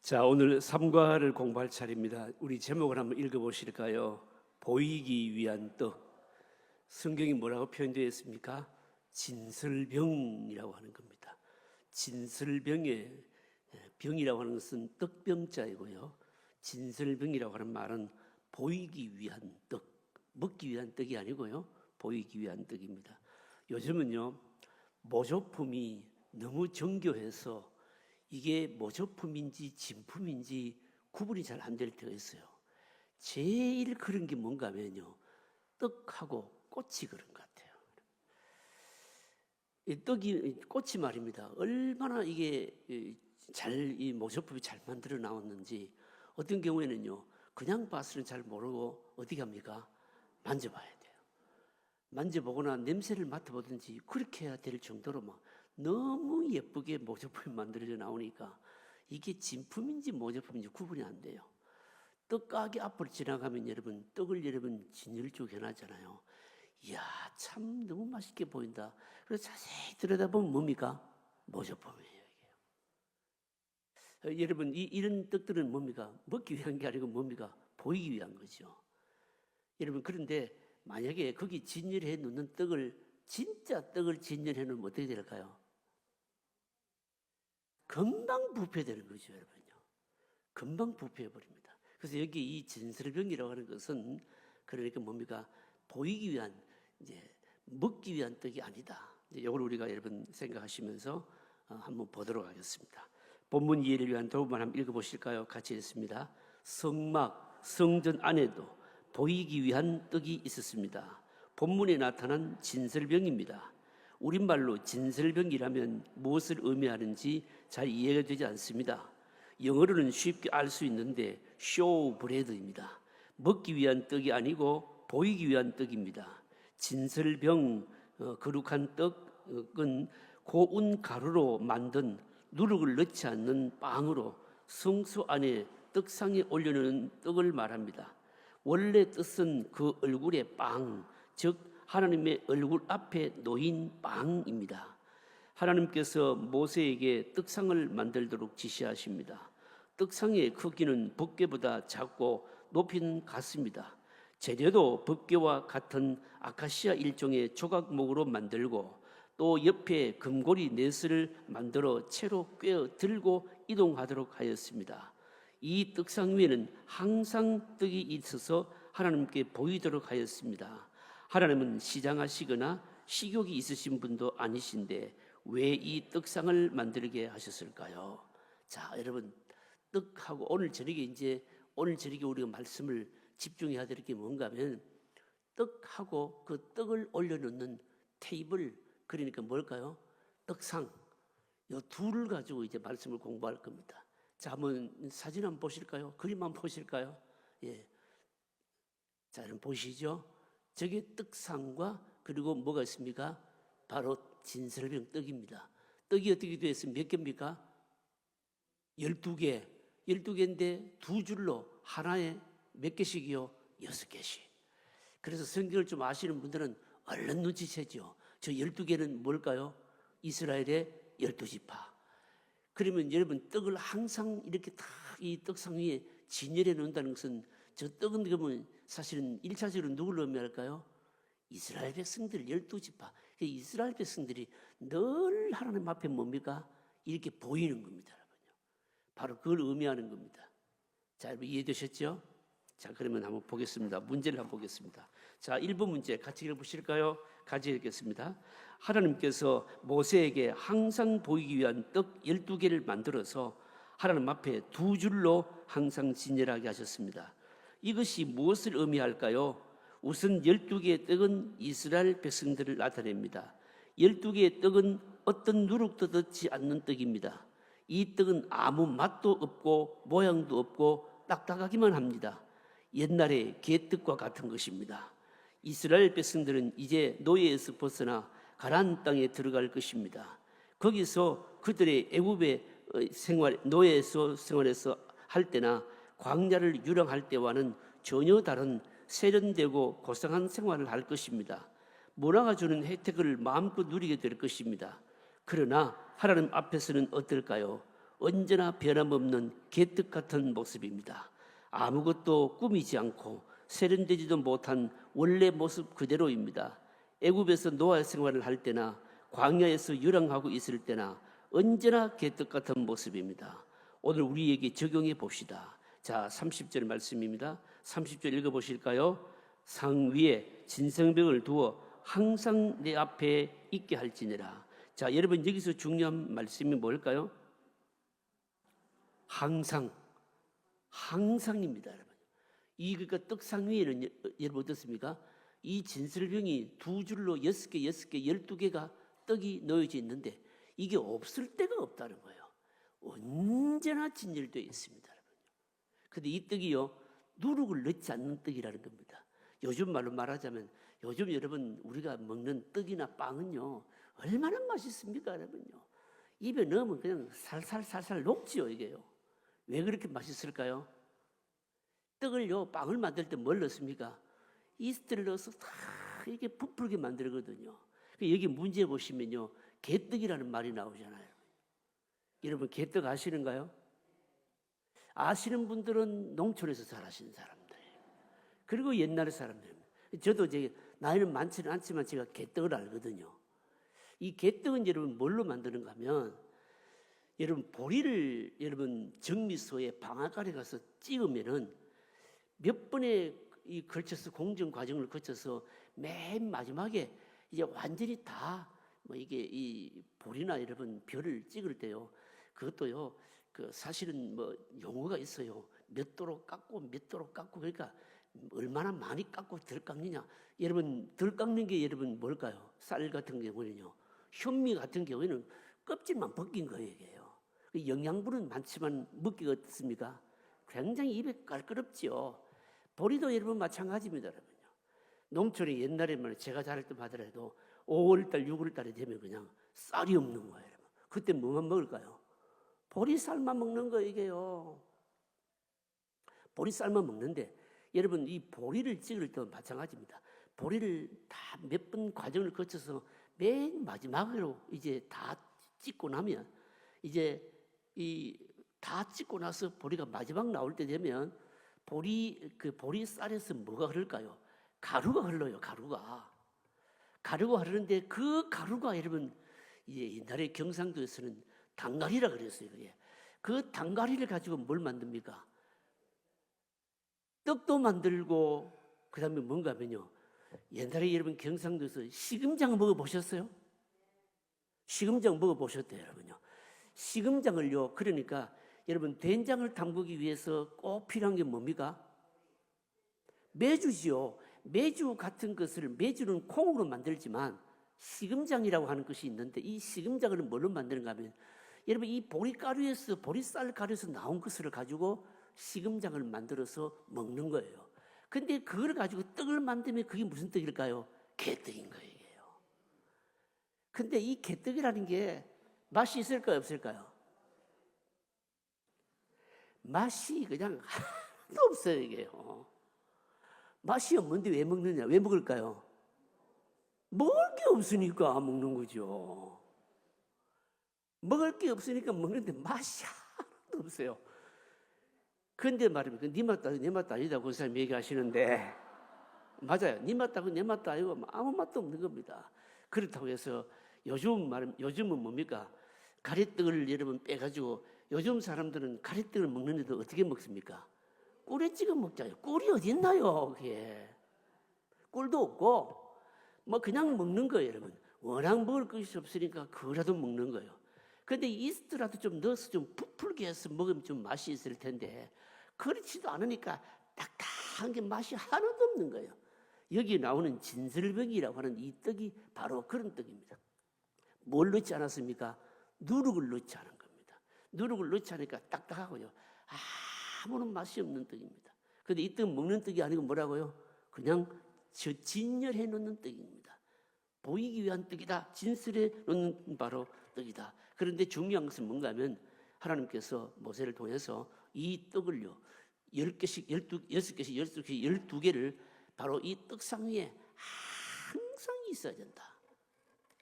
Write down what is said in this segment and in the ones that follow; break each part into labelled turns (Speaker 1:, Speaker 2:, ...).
Speaker 1: 자, 오늘 삼과를 공부할 차례입니다. 우리 제목을 한번 읽어보실까요? 보이기 위한 떡. 성경이 뭐라고 표현되어 있습니까? 진설병이라고 하는 겁니다. 진설병의 병이라고 하는 것은 떡병자이고요. 진설병이라고 하는 말은 보이기 위한 떡, 먹기 위한 떡이 아니고요. 보이기 위한 떡입니다. 요즘은요, 모조품이 너무 정교해서 이게 모조품인지 진품인지 구분이 잘 안 될 때가 있어요. 제일 그런 게 뭔가 하면요, 떡하고 꽃이 그런 것 같아요. 이 떡이 꽃이 말입니다. 얼마나 이게 이 모조품이 잘 만들어 나왔는지 어떤 경우에는요, 그냥 봐서는 잘 모르고 어떻게 합니까? 만져봐야 돼요. 만져보거나 냄새를 맡아보든지 그렇게 해야 될 정도로 막 너무 예쁘게 모조품이 만들어져 나오니까 이게 진품인지 모조품인지 구분이 안 돼요. 떡가게 앞을 지나가면 떡을 진열쭉 해놨잖아요. 이야, 참 너무 맛있게 보인다. 그래서 자세히 들여다보면 뭡니까? 모조품이에요. 여러분, 이런 떡들은 뭡니까? 먹기 위한 게 아니고 뭡니까? 보이기 위한 거죠. 여러분, 그런데 만약에 거기 진열해 놓는 진짜 떡을 진열해 놓으면 어떻게 될까요? 금방 부패되는 거죠, 여러분요. 금방 부패해 버립니다. 그래서 여기 이 진설병이라고 하는 것은 그러니까 뭡니까? 보이기 위한, 먹기 위한 떡이 아니다. 이걸 우리가 여러분 생각하시면서 한번 보도록 하겠습니다. 본문 이해를 위한 도움만 한번 읽어보실까요? 같이 읽습니다. 성전 안에도 보이기 위한 떡이 있었습니다. 본문에 나타난 진설병입니다. 우리말로 진설병이라면 무엇을 의미하는지 잘 이해가 되지 않습니다. 영어로는 쉽게 알 수 있는데 쇼 브레드입니다. 먹기 위한 떡이 아니고 보이기 위한 떡입니다. 진설병, 거룩한 떡은 고운 가루로 만든 누룩을 넣지 않는 빵으로 성소 안에 떡상에 올려놓은 떡을 말합니다. 원래 뜻은 그 얼굴의 빵, 즉 하나님의 얼굴 앞에 놓인 빵입니다. 하나님께서 모세에게 떡상을 만들도록 지시하십니다. 떡상의 크기는 법궤보다 작고 높이는 같습니다. 재료도 법궤와 같은 아카시아 일종의 조각목으로 만들고 또 옆에 금고리 넷을 만들어 채로 꿰어 들고 이동하도록 하였습니다. 이 떡상 위에는 항상 떡이 있어서 하나님께 보이도록 하였습니다. 하나님은 시장하시거나 식욕이 있으신 분도 아니신데 왜 이 떡상을 만들게 하셨을까요? 자, 여러분, 떡하고 오늘 저녁에 우리가 말씀을 집중해야 될 게 뭔가 하면 떡하고 그 떡을 올려놓는 테이블, 그러니까 뭘까요? 떡상. 이 둘을 가지고 이제 말씀을 공부할 겁니다. 자, 한번 사진 한번 보실까요? 그림 한번 보실까요? 예. 자, 여러분 보시죠. 저게 떡상과 그리고 뭐가 있습니까? 바로 진설병 떡입니다. 떡이 어떻게 되어 있으면 몇 개입니까? 12개. 12개인데 두 줄로 하나에 몇 개씩이요? 6개씩. 그래서 성경을 좀 아시는 분들은 얼른 눈치채죠. 저 12개는 뭘까요? 이스라엘의 12지파. 그러면 여러분, 떡을 항상 이렇게 다 이 떡상 위에 진열해 놓는다는 것은 저 떡은 그러면 사실은 1차적으로 누구를 의미할까요? 이스라엘 백성들 12지파. 이스라엘 백성들이 늘 하나님 앞에 뭡니까? 이렇게 보이는 겁니다, 여러분요. 바로 그걸 의미하는 겁니다. 자, 여러분 이해되셨죠? 자, 그러면 한번 보겠습니다. 문제를 한번 보겠습니다. 자, 1번 문제 같이 읽어보실까요? 같이 읽겠습니다. 하나님께서 모세에게 항상 보이기 위한 떡 12개를 만들어서 하나님 앞에 두 줄로 항상 진열하게 하셨습니다. 이것이 무엇을 의미할까요? 우선 12개의 떡은 이스라엘 백성들을 나타냅니다. 12개의 떡은 어떤 누룩도 넣지 않는 떡입니다. 이 떡은 아무 맛도 없고 모양도 없고 딱딱하기만 합니다. 옛날의 개떡과 같은 것입니다. 이스라엘 백성들은 이제 노예에서 벗어나 가나안 땅에 들어갈 것입니다. 거기서 그들의 애굽의 노예에서 생활해서 할 때나 광야를 유랑할 때와는 전혀 다른 세련되고 고상한 생활을 할 것입니다. 문화가 주는 혜택을 마음껏 누리게 될 것입니다. 그러나 하나님 앞에서는 어떨까요? 언제나 변함없는 개떡 같은 모습입니다. 아무것도 꾸미지 않고 세련되지도 못한 원래 모습 그대로입니다. 애굽에서 노아 생활을 할 때나 광야에서 유랑하고 있을 때나 언제나 개떡 같은 모습입니다. 오늘 우리에게 적용해 봅시다. 자, 30절 말씀입니다. 30절 읽어보실까요? 상 위에 진성병을 두어 항상 내 앞에 있게 할지니라. 자, 여러분 여기서 중요한 말씀이 뭘까요? 항상입니다, 여러분. 이 그러니까 떡상 위에는 여러분 어떻습니까? 이 진설병이 두 줄로 6개, 12개가 떡이 놓여져 있는데 이게 없을 때가 없다는 거예요. 언제나 진열되어 있습니다, 여러분. 근데 이 떡이요, 누룩을 넣지 않는 떡이라는 겁니다. 요즘 말로 말하자면 요즘 여러분 우리가 먹는 떡이나 빵은요 얼마나 맛있습니까, 여러분요. 입에 넣으면 그냥 살살 녹지요, 이게요. 왜 그렇게 맛있을까요? 떡을요, 빵을 만들 때 뭘 넣습니까? 이스트를 넣어서 다 이렇게 부풀게 만들거든요. 여기 문제 보시면요, 개떡이라는 말이 나오잖아요. 여러분 개떡 아시는가요? 아시는 분들은 농촌에서 자라신 사람들이에요. 그리고 옛날 사람들입니다. 저도 나이는 많지는 않지만 제가 개떡을 알거든요. 이 개떡은 여러분 뭘로 만드는가 하면, 여러분 보리를 여러분 정미소에 방앗간에 가서 찍으면은 몇 번에 걸쳐서 공정 과정을 거쳐서 맨 마지막에 이제 완전히 다 이게 이 보리나 여러분 벼를 찍을 때요, 그것도요 그 사실은 용어가 있어요. 몇 도로 깎고 그러니까 얼마나 많이 깎고 덜 깎느냐. 여러분 덜 깎는 게 여러분 뭘까요? 쌀 같은 경우는요, 현미 같은 경우에는 껍질만 벗긴 거예요, 이게요. 영양분은 많지만 먹기가 어떻습니까? 굉장히 입에 깔끄럽지요. 보리도 여러분 마찬가지입니다, 여러분요. 농촌에 옛날에만 제가 자랄 때 하더라도 5월달, 6월달에 되면 그냥 쌀이 없는 거예요, 여러분. 그때 뭐만 먹을까요? 보리쌀만 먹는 거예요, 이게요. 보리쌀만 먹는데 여러분 이 보리를 찍을 때도 마찬가지입니다. 보리를 다 몇 번 과정을 거쳐서 맨 마지막으로 이제 다 찍고 나면, 이제 다 찍고 나서 보리가 마지막 나올 때 되면 그 보리쌀에서 뭐가 흐를까요? 가루가 흘러요. 가루가 흐르는데 그 가루가 여러분 옛날에 경상도에서는 당가리라 그랬어요. 그 당가리를 가지고 뭘 만듭니까? 떡도 만들고, 그 다음에 뭔가 하면요, 옛날에 여러분 경상도에서 시금장 먹어보셨어요? 시금장 먹어보셨대요, 여러분요. 시금장을요, 그러니까 여러분 된장을 담그기 위해서 꼭 필요한 게 뭡니까? 메주지요. 메주 같은 것을, 메주는 콩으로 만들지만 시금장이라고 하는 것이 있는데, 이 시금장을 뭘로 만드는가 하면 여러분 이 보리가루에서, 보리쌀 가루에서 나온 것을 가지고 시금장을 만들어서 먹는 거예요. 근데 그걸 가지고 떡을 만들면 그게 무슨 떡일까요? 개떡인 거예요. 근데 이 개떡이라는 게 맛이 있을까요, 없을까요? 맛이 그냥 하나도 없어요, 이게요. 맛이 없는데 왜 먹느냐? 왜 먹을까요? 먹을 게 없으니까 먹는 거죠. 먹을 게 없으니까 먹는데 맛이 하나도 없어요. 그런데 말입니다. 네 맛도 아니고 내 맛도 아니다고 그 사람이 얘기하시는데, 맞아요. 네 맛도 아니고 내 맛도 아니고 아무 맛도 없는 겁니다. 그렇다고 해서 요즘은 뭡니까? 가래떡을 여러분 빼가지고, 요즘 사람들은 가래떡을 먹는데도 어떻게 먹습니까? 꿀에 찍어 먹잖아요. 꿀이 어디 있나요? 그게 꿀도 없고 그냥 먹는 거예요, 여러분. 워낙 먹을 것이 없으니까 그거라도 먹는 거예요. 근데 이스트라도 좀 넣어서 좀 부풀게 해서 먹으면 좀 맛이 있을 텐데 그렇지도 않으니까 딱딱한 게 맛이 하나도 없는 거예요. 여기 나오는 진설병이라고 하는 이 떡이 바로 그런 떡입니다. 뭘 넣지 않았습니까? 누룩을 넣지 않은 겁니다. 누룩을 넣지 않으니까 딱딱하고요, 아무런 맛이 없는 떡입니다. 그런데 이 떡은 먹는 떡이 아니고 뭐라고요? 그냥 진열해 놓는 떡입니다. 보이기 위한 떡이다. 진설해 놓는 바로 떡이다. 그런데 중요한 것은 뭔가 하면 하나님께서 모세를 통해서 이 떡을요, 10개씩, 6개씩, 12개를 바로 이 떡상 위에 항상 있어야 된다.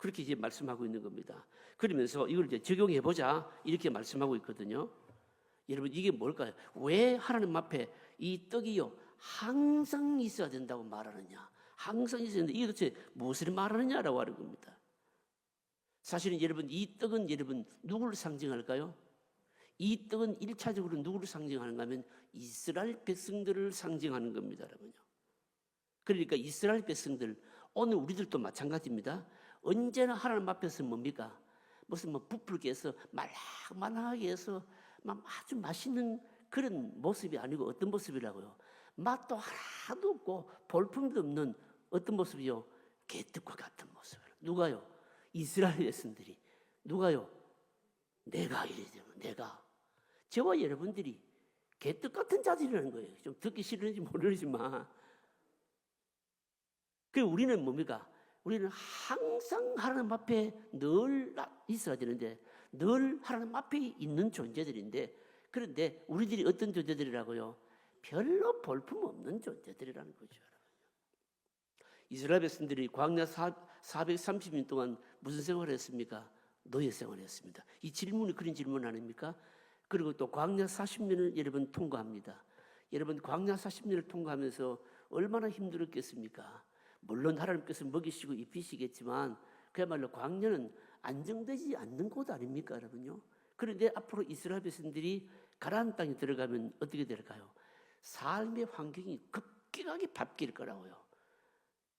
Speaker 1: 그렇게 이제 말씀하고 있는 겁니다. 그러면서 이걸 이제 적용해 보자 이렇게 말씀하고 있거든요. 여러분 이게 뭘까요? 왜 하나님 앞에 이 떡이요 항상 있어야 된다고 말하느냐? 항상 있어야 된다. 이게 도대체 무엇을 말하느냐라고 하는 겁니다. 사실은 여러분 이 떡은 여러분 누구를 상징할까요? 이 떡은 1차적으로 누구를 상징하는가 하면 이스라엘 백성들을 상징하는 겁니다, 여러분요. 그러니까 이스라엘 백성들, 오늘 우리들도 마찬가지입니다. 언제나 하나님 앞에서 뭡니까? 무슨 뭐 부풀게 해서 말랑말랑하게 해서 막 아주 맛있는 그런 모습이 아니고 어떤 모습이라고요? 맛도 하나도 없고 볼품도 없는 어떤 모습이요? 개떡과 같은 모습이에요. 누가요? 이스라엘 백성들이. 누가요? 내가 이래 되면 내가. 저와 여러분들이 개떡 같은 자질이라는 거예요. 좀 듣기 싫은지 모르지만. 그 우리는 뭡니까? 우리는 항상 하나님 앞에 늘 있어야 되는데 늘 하나님 앞에 있는 존재들인데 그런데 우리들이 어떤 존재들이라고요? 별로 볼품없는 존재들이라는 거죠. 이스라엘 백성들이 광야 430년 동안 무슨 생활을 했습니까? 노예 생활을 했습니다. 이 질문이 그런 질문 아닙니까? 그리고 또 광야 40년을 여러분 통과합니다. 여러분 광야 40년을 통과하면서 얼마나 힘들었겠습니까? 물론 하나님께서 먹이시고 입히시겠지만 그야말로 광야는 안정되지 않는 곳 아닙니까, 여러분요? 그런데 앞으로 이스라엘 백성들이 가나안 땅에 들어가면 어떻게 될까요? 삶의 환경이 급격하게 바뀔 거라고요.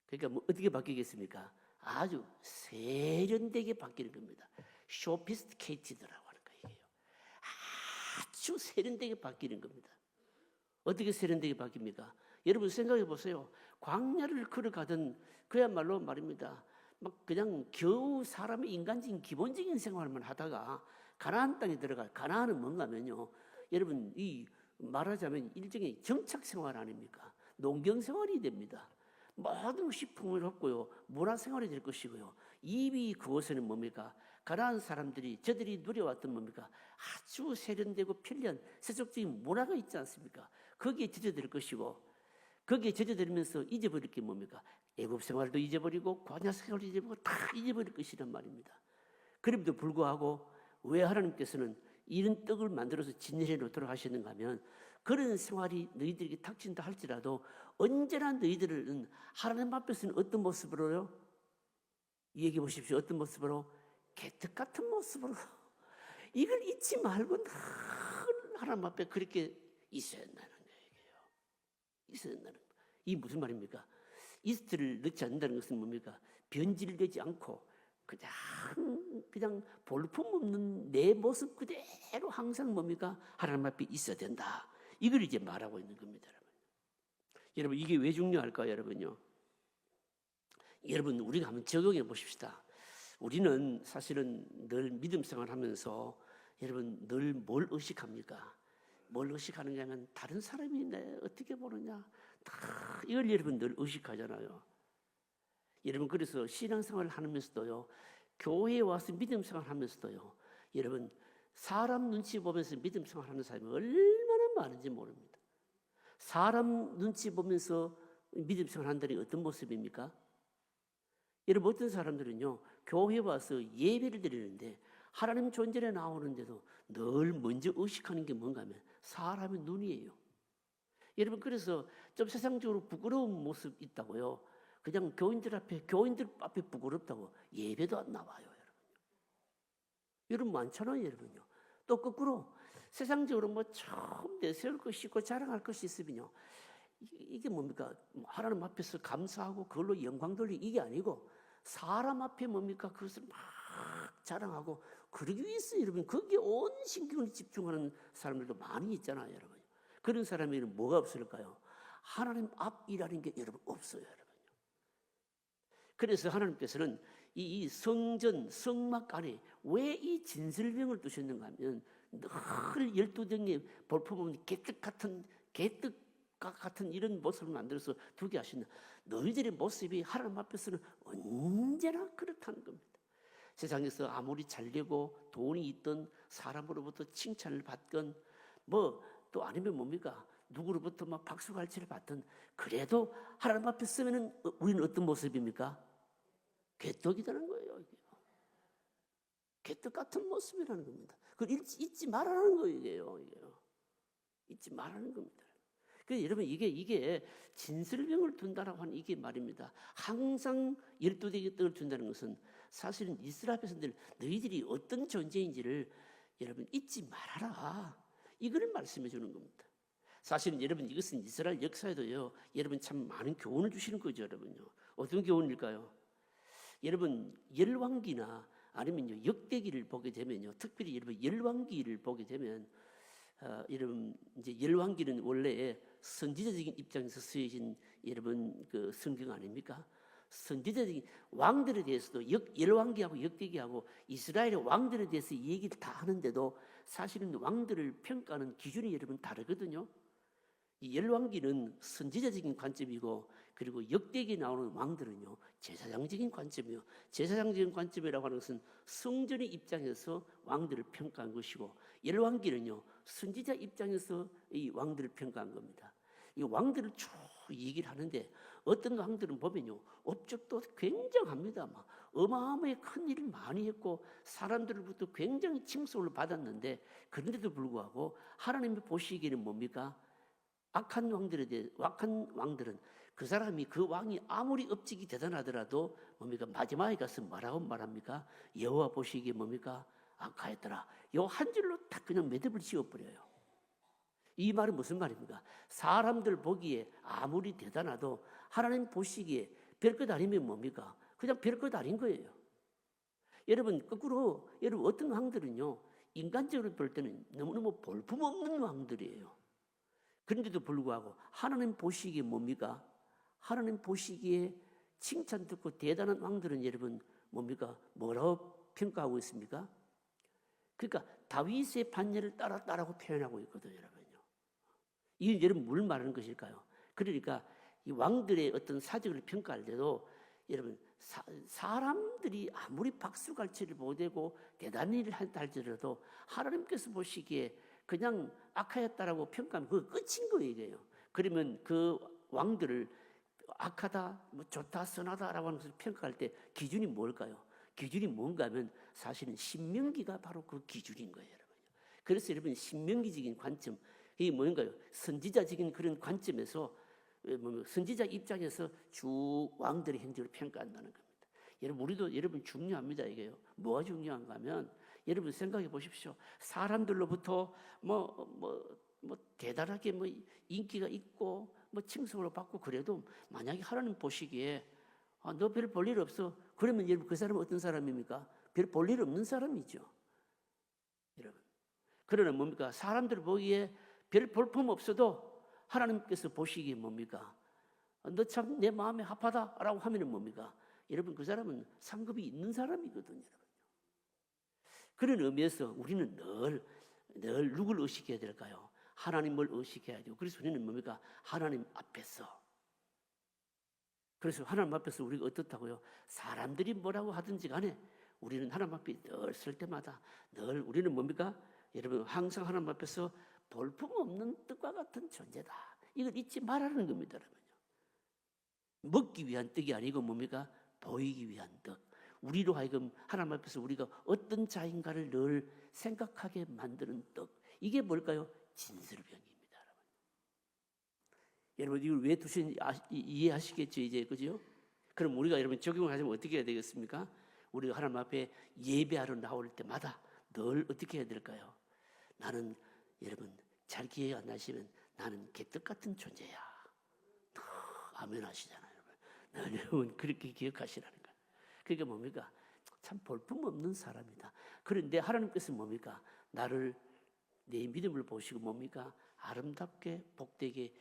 Speaker 1: 그러니까 뭐 어떻게 바뀌겠습니까? 아주 세련되게 바뀌는 겁니다. sophisticated라고 하는 거예요. 아주 세련되게 바뀌는 겁니다. 어떻게 세련되게 바뀝니까? 여러분 생각해 보세요. 광야를 걸어가던 그야말로 말입니다. 막 그냥 겨우 사람의 인간적인 기본적인 생활만 하다가 가나안 땅에 들어가. 가나안은 뭔가면요. 여러분 이 말하자면 일종의 정착 생활 아닙니까? 농경 생활이 됩니다. 모든 것이 풍요롭고요. 문화 생활이 될 것이고요. 이미 그곳에는 뭡니까? 가나안 사람들이 저들이 누려왔던 뭡니까? 아주 세련되고 편리한 세속적인 문화가 있지 않습니까? 거기에 젖어들 것이고 거기에 젖어들면서 잊어버릴 게 뭡니까? 애굽 생활도 잊어버리고 광야 생활도 잊어버리고 다 잊어버릴 것이란 말입니다. 그럼에도 불구하고 왜 하나님께서는 이런 떡을 만들어서 진열해 놓도록 하셨는가 하면 그런 생활이 너희들에게 닥친다 할지라도 언제나 너희들은 하나님 앞에서는 어떤 모습으로요? 얘기해 보십시오. 어떤 모습으로? 개떡 같은 모습으로. 이걸 잊지 말고 늘 하나님 앞에 그렇게 있어야 한다는 얘기예요. 있어야 한다는 거. 이 무슨 말입니까? 이스트를 넣지 않는다는 것은 뭡니까? 변질되지 않고 그냥 볼품 없는 내 모습 그대로 항상 뭡니까? 하나님 앞에 있어야 된다. 이걸 이제 말하고 있는 겁니다, 여러분. 여러분 이게 왜 중요할까요, 여러분요? 여러분 우리가 한번 적용해 보십시다. 우리는 사실은 늘 믿음 생활하면서 여러분 늘 뭘 의식합니까? 뭘 의식하는가 하면 다른 사람이 내 어떻게 보느냐 다 이걸 여러분 늘 의식하잖아요. 여러분 그래서 신앙생활을 하면서도요 교회에 와서 믿음 생활하면서도요 여러분 사람 눈치 보면서 믿음 생활하는 사람이 얼마나 많은지 모릅니다. 사람 눈치 보면서 믿음 생활한다는 게 어떤 모습입니까? 여러분 어떤 사람들은요 교회에 와서 예배를 드리는데 하나님 존재에 나오는데도 늘 먼저 의식하는 게 뭔가 하면 사람의 눈이에요. 여러분 그래서 좀 세상적으로 부끄러운 모습 있다고요. 그냥 교인들 앞에 부끄럽다고 예배도 안 나와요, 여러분. 여러분 많잖아요, 여러분요. 또 거꾸로 세상적으로 뭐 처음 내세울 것이 있고 자랑할 것이 있으면요. 이게 뭡니까? 하나님 앞에서 감사하고 그걸로 영광 돌리기 이게 아니고 사람 앞에 뭡니까? 그것을 막 자랑하고 그러기 위해서 여러분 거기에 온 신경을 집중하는 사람들도 많이 있잖아요, 여러분. 그런 사람에게는 뭐가 없을까요? 하나님 앞이라는 게 여러분 없어요, 여러분. 그래서 하나님께서는 이 성전, 성막 안에 왜 이 진설병을 두셨는가 하면 늘 12등의 볼품없는 개떡과 같은 이런 모습을 만들어서 두게 하신다. 너희들의 모습이 하나님 앞에서는 언제나 그렇다는 겁니다. 세상에서 아무리 잘되고 돈이 있던 사람으로부터 칭찬을 받건 뭐 또 아니면 뭡니까? 누구로부터 막 박수갈채를 받던 그래도 하나님 앞에 서면은 우리는 어떤 모습입니까? 개떡이라는 거예요. 개떡 같은 모습이라는 겁니다. 그걸 잊지 말라는 거예요. 잊지 말라는 겁니다. 그래서 여러분 이게 진설병을 둔다라고 하는 이게 말입니다. 항상 12개의 떡을 둔다는 것은 사실은 이스라엘 백성들 너희들이 어떤 존재인지를 여러분 잊지 말아라. 이걸 말씀해 주는 겁니다. 사실은 여러분 이것은 이스라엘 역사에도요. 여러분 참 많은 교훈을 주시는 거죠, 여러분요. 어떤 교훈일까요? 여러분 열왕기나 아니면요 역대기를 보게 되면요, 특별히 여러분 열왕기를 보게 되면 여러분 이제 열왕기는 원래 선지자적인 입장에서 쓰여진 여러분 그 성경 아닙니까? 선지자적인 왕들에 대해서도 열왕기하고 역대기하고 이스라엘의 왕들에 대해서 얘기를 다 하는데도 사실은 왕들을 평가하는 기준이 여러분 다르거든요. 이 열왕기는 선지자적인 관점이고, 그리고 역대기에 나오는 왕들은요 제사장적인 관점이요. 제사장적인 관점이라고 하는 것은 성전의 입장에서 왕들을 평가한 것이고, 열왕기는요 선지자 입장에서 이 왕들을 평가한 겁니다. 이 왕들을 쭉 얘기를 하는데 어떤 왕들은 보면요 업적도 굉장합니다. 막 어마어마하게 큰 일을 많이 했고 사람들로부터 굉장히 칭송을 받았는데, 그런데도 불구하고 하나님이 보시기에는 뭡니까? 악한 왕들은 그 사람이 그 왕이 아무리 업적이 대단하더라도 뭡니까? 마지막에 가서 뭐라고 말합니까? 여호와 보시기에 뭡니까? 악하였더라. 요 한 줄로 딱 그냥 매듭을 지어버려요. 이 말은 무슨 말입니까? 사람들 보기에 아무리 대단하도 하나님 보시기에 별것 아니면 뭡니까? 그냥 별것 아닌 거예요. 여러분 거꾸로 여러분 어떤 왕들은요 인간적으로 볼 때는 너무너무 볼품없는 왕들이에요. 그런데도 불구하고 하나님 보시기에 뭡니까? 하나님 보시기에 칭찬 듣고 대단한 왕들은 여러분 뭡니까? 뭐라고 평가하고 있습니까? 그러니까 다윗의 반열을 따랐다라고 표현하고 있거든요, 여러분요. 이게 여러분 뭘 말하는 것일까요? 그러니까 이 왕들의 어떤 사적을 평가할 때도 여러분 사람들이 아무리 박수갈채를 보내고 대단한 일을 한다 할지라도 하나님께서 보시기에 그냥 악하였다라고 평가하면 그거 끝인 거예요. 그러면 그 왕들을 악하다, 뭐 좋다, 선하다라고 하는 것을 평가할 때 기준이 뭘까요? 기준이 뭔가 하면 사실은 신명기가 바로 그 기준인 거예요, 여러분. 그래서 여러분 신명기적인 관점, 이게 뭔가요? 선지자적인 그런 관점에서 선지자 입장에서 쭉 왕들의 행적을 평가한다는 겁니다. 여러분 우리도 여러분 중요합니다, 이게요. 뭐가 중요한가 하면 여러분 생각해 보십시오. 사람들로부터 대단하게 인기가 있고 칭송을 받고 그래도 만약에 하나님 보시기에 너 별 볼 일 없어. 그러면 여러분 그 사람은 어떤 사람입니까? 별 볼 일 없는 사람이죠. 여러분. 그러나 뭡니까? 사람들 보기에 별 볼품 없어도 하나님께서 보시기에 뭡니까? 너 참 내 마음에 합하다라고 하면은 뭡니까? 여러분 그 사람은 상급이 있는 사람이거든요. 그런 의미에서 우리는 늘 누굴 의식해야 될까요? 하나님을 의식해야 돼요. 그래서 우리는 뭡니까? 하나님 앞에서. 그래서 하나님 앞에서 우리가 어떻다고요? 사람들이 뭐라고 하든지 간에 우리는 하나님 앞에 늘 설 때마다 늘 우리는 뭡니까? 여러분 항상 하나님 앞에서 볼품없는 떡과 같은 존재다. 이걸 잊지 말라는 겁니다, 여러분요. 먹기 위한 떡이 아니고 뭡니까? 보이기 위한 떡. 우리로 하여금 하나님 앞에서 우리가 어떤 자인가를 늘 생각하게 만드는 떡. 이게 뭘까요? 진설병입니다, 여러분. 여러분 이걸 왜 두신지 이해하시겠죠, 이제, 그죠? 그럼 우리가 여러분 적용을 하자면 어떻게 해야 되겠습니까? 우리가 하나님 앞에 예배하러 나올 때마다 늘 어떻게 해야 될까요? 나는 여러분 잘 기억이 안 나시면 나는 개떡 같은 존재야. 아멘 하시잖아요, 여러분. 여러분 그렇게 기억하시라는 거예요. 그러니까 뭡니까? 참 볼품없는 사람이다. 그런데 하나님께서 뭡니까? 나를 내 믿음을 보시고 뭡니까? 아름답게 복되게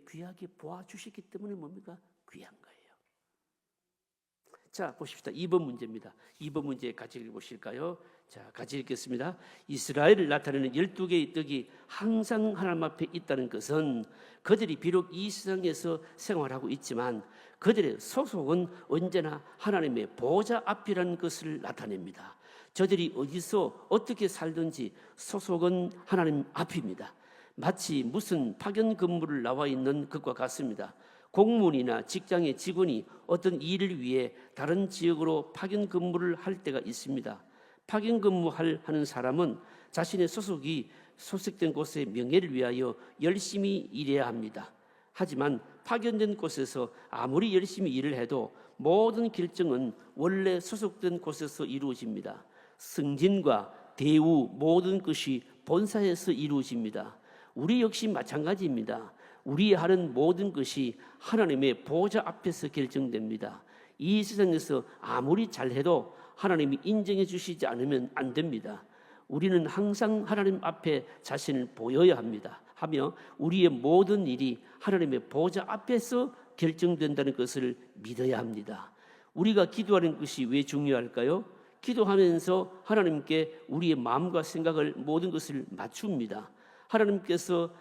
Speaker 1: 귀하게 보아주시기 때문에 뭡니까? 귀한 거예요. 자, 보십시다. 2번 문제입니다. 2번 문제 같이 읽어보실까요? 자, 같이 읽겠습니다. 이스라엘을 나타내는 12개의 떡이 항상 하나님 앞에 있다는 것은 그들이 비록 이 세상에서 생활하고 있지만 그들의 소속은 언제나 하나님의 보좌 앞이라는 것을 나타냅니다. 저들이 어디서 어떻게 살든지 소속은 하나님 앞입니다. 마치 무슨 파견 근무를 나와 있는 것과 같습니다. 공무원이나 직장의 직원이 어떤 일을 위해 다른 지역으로 파견 근무를 할 때가 있습니다. 파견 근무하는 사람은 자신의 소속된 곳의 명예를 위하여 열심히 일해야 합니다. 하지만 파견된 곳에서 아무리 열심히 일을 해도 모든 결정은 원래 소속된 곳에서 이루어집니다. 승진과 대우 모든 것이 본사에서 이루어집니다. 우리 역시 마찬가지입니다. 우리 하는 모든 것이 하나님의 보좌 앞에서 결정됩니다. 이 세상에서 아무리 잘해도 하나님이 인정해 주시지 않으면 안 됩니다. 우리는 항상 하나님 앞에 자신을 보여야 합니다. 하며 우리의 모든 일이 하나님의 보좌 앞에서 결정된다는 것을 믿어야 합니다. 우리가 기도하는 것이 왜 중요할까요? 기도하면서 하나님께 우리의 마음과 생각을 모든 것을 맞춥니다. 하나님께서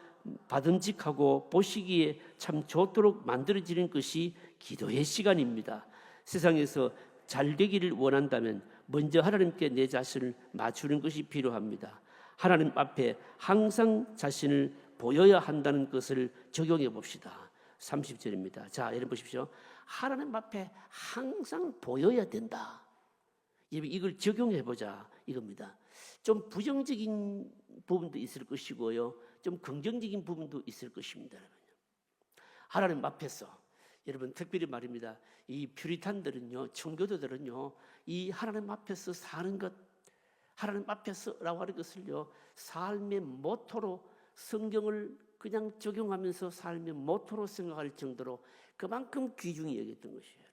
Speaker 1: 받음직하고 보시기에 참 좋도록 만들어지는 것이 기도의 시간입니다. 세상에서 잘 되기를 원한다면 먼저 하나님께 내 자신을 맞추는 것이 필요합니다. 하나님 앞에 항상 자신을 보여야 한다는 것을 적용해 봅시다. 30절입니다. 자, 여러분 보십시오. 하나님 앞에 항상 보여야 된다. 이걸 적용해 보자 이겁니다. 좀 부정적인 부분도 있을 것이고요, 좀 긍정적인 부분도 있을 것입니다. 하나님 앞에서 여러분 특별히 말입니다. 이 퓨리탄들은요, 청교도들은요, 이 하나님 앞에서 사는 것, 하나님 앞에서라고 하는 것을요, 삶의 모토로 성경을 그냥 적용하면서 삶의 모토로 생각할 정도로 그만큼 귀중히 여겼던 것이에요.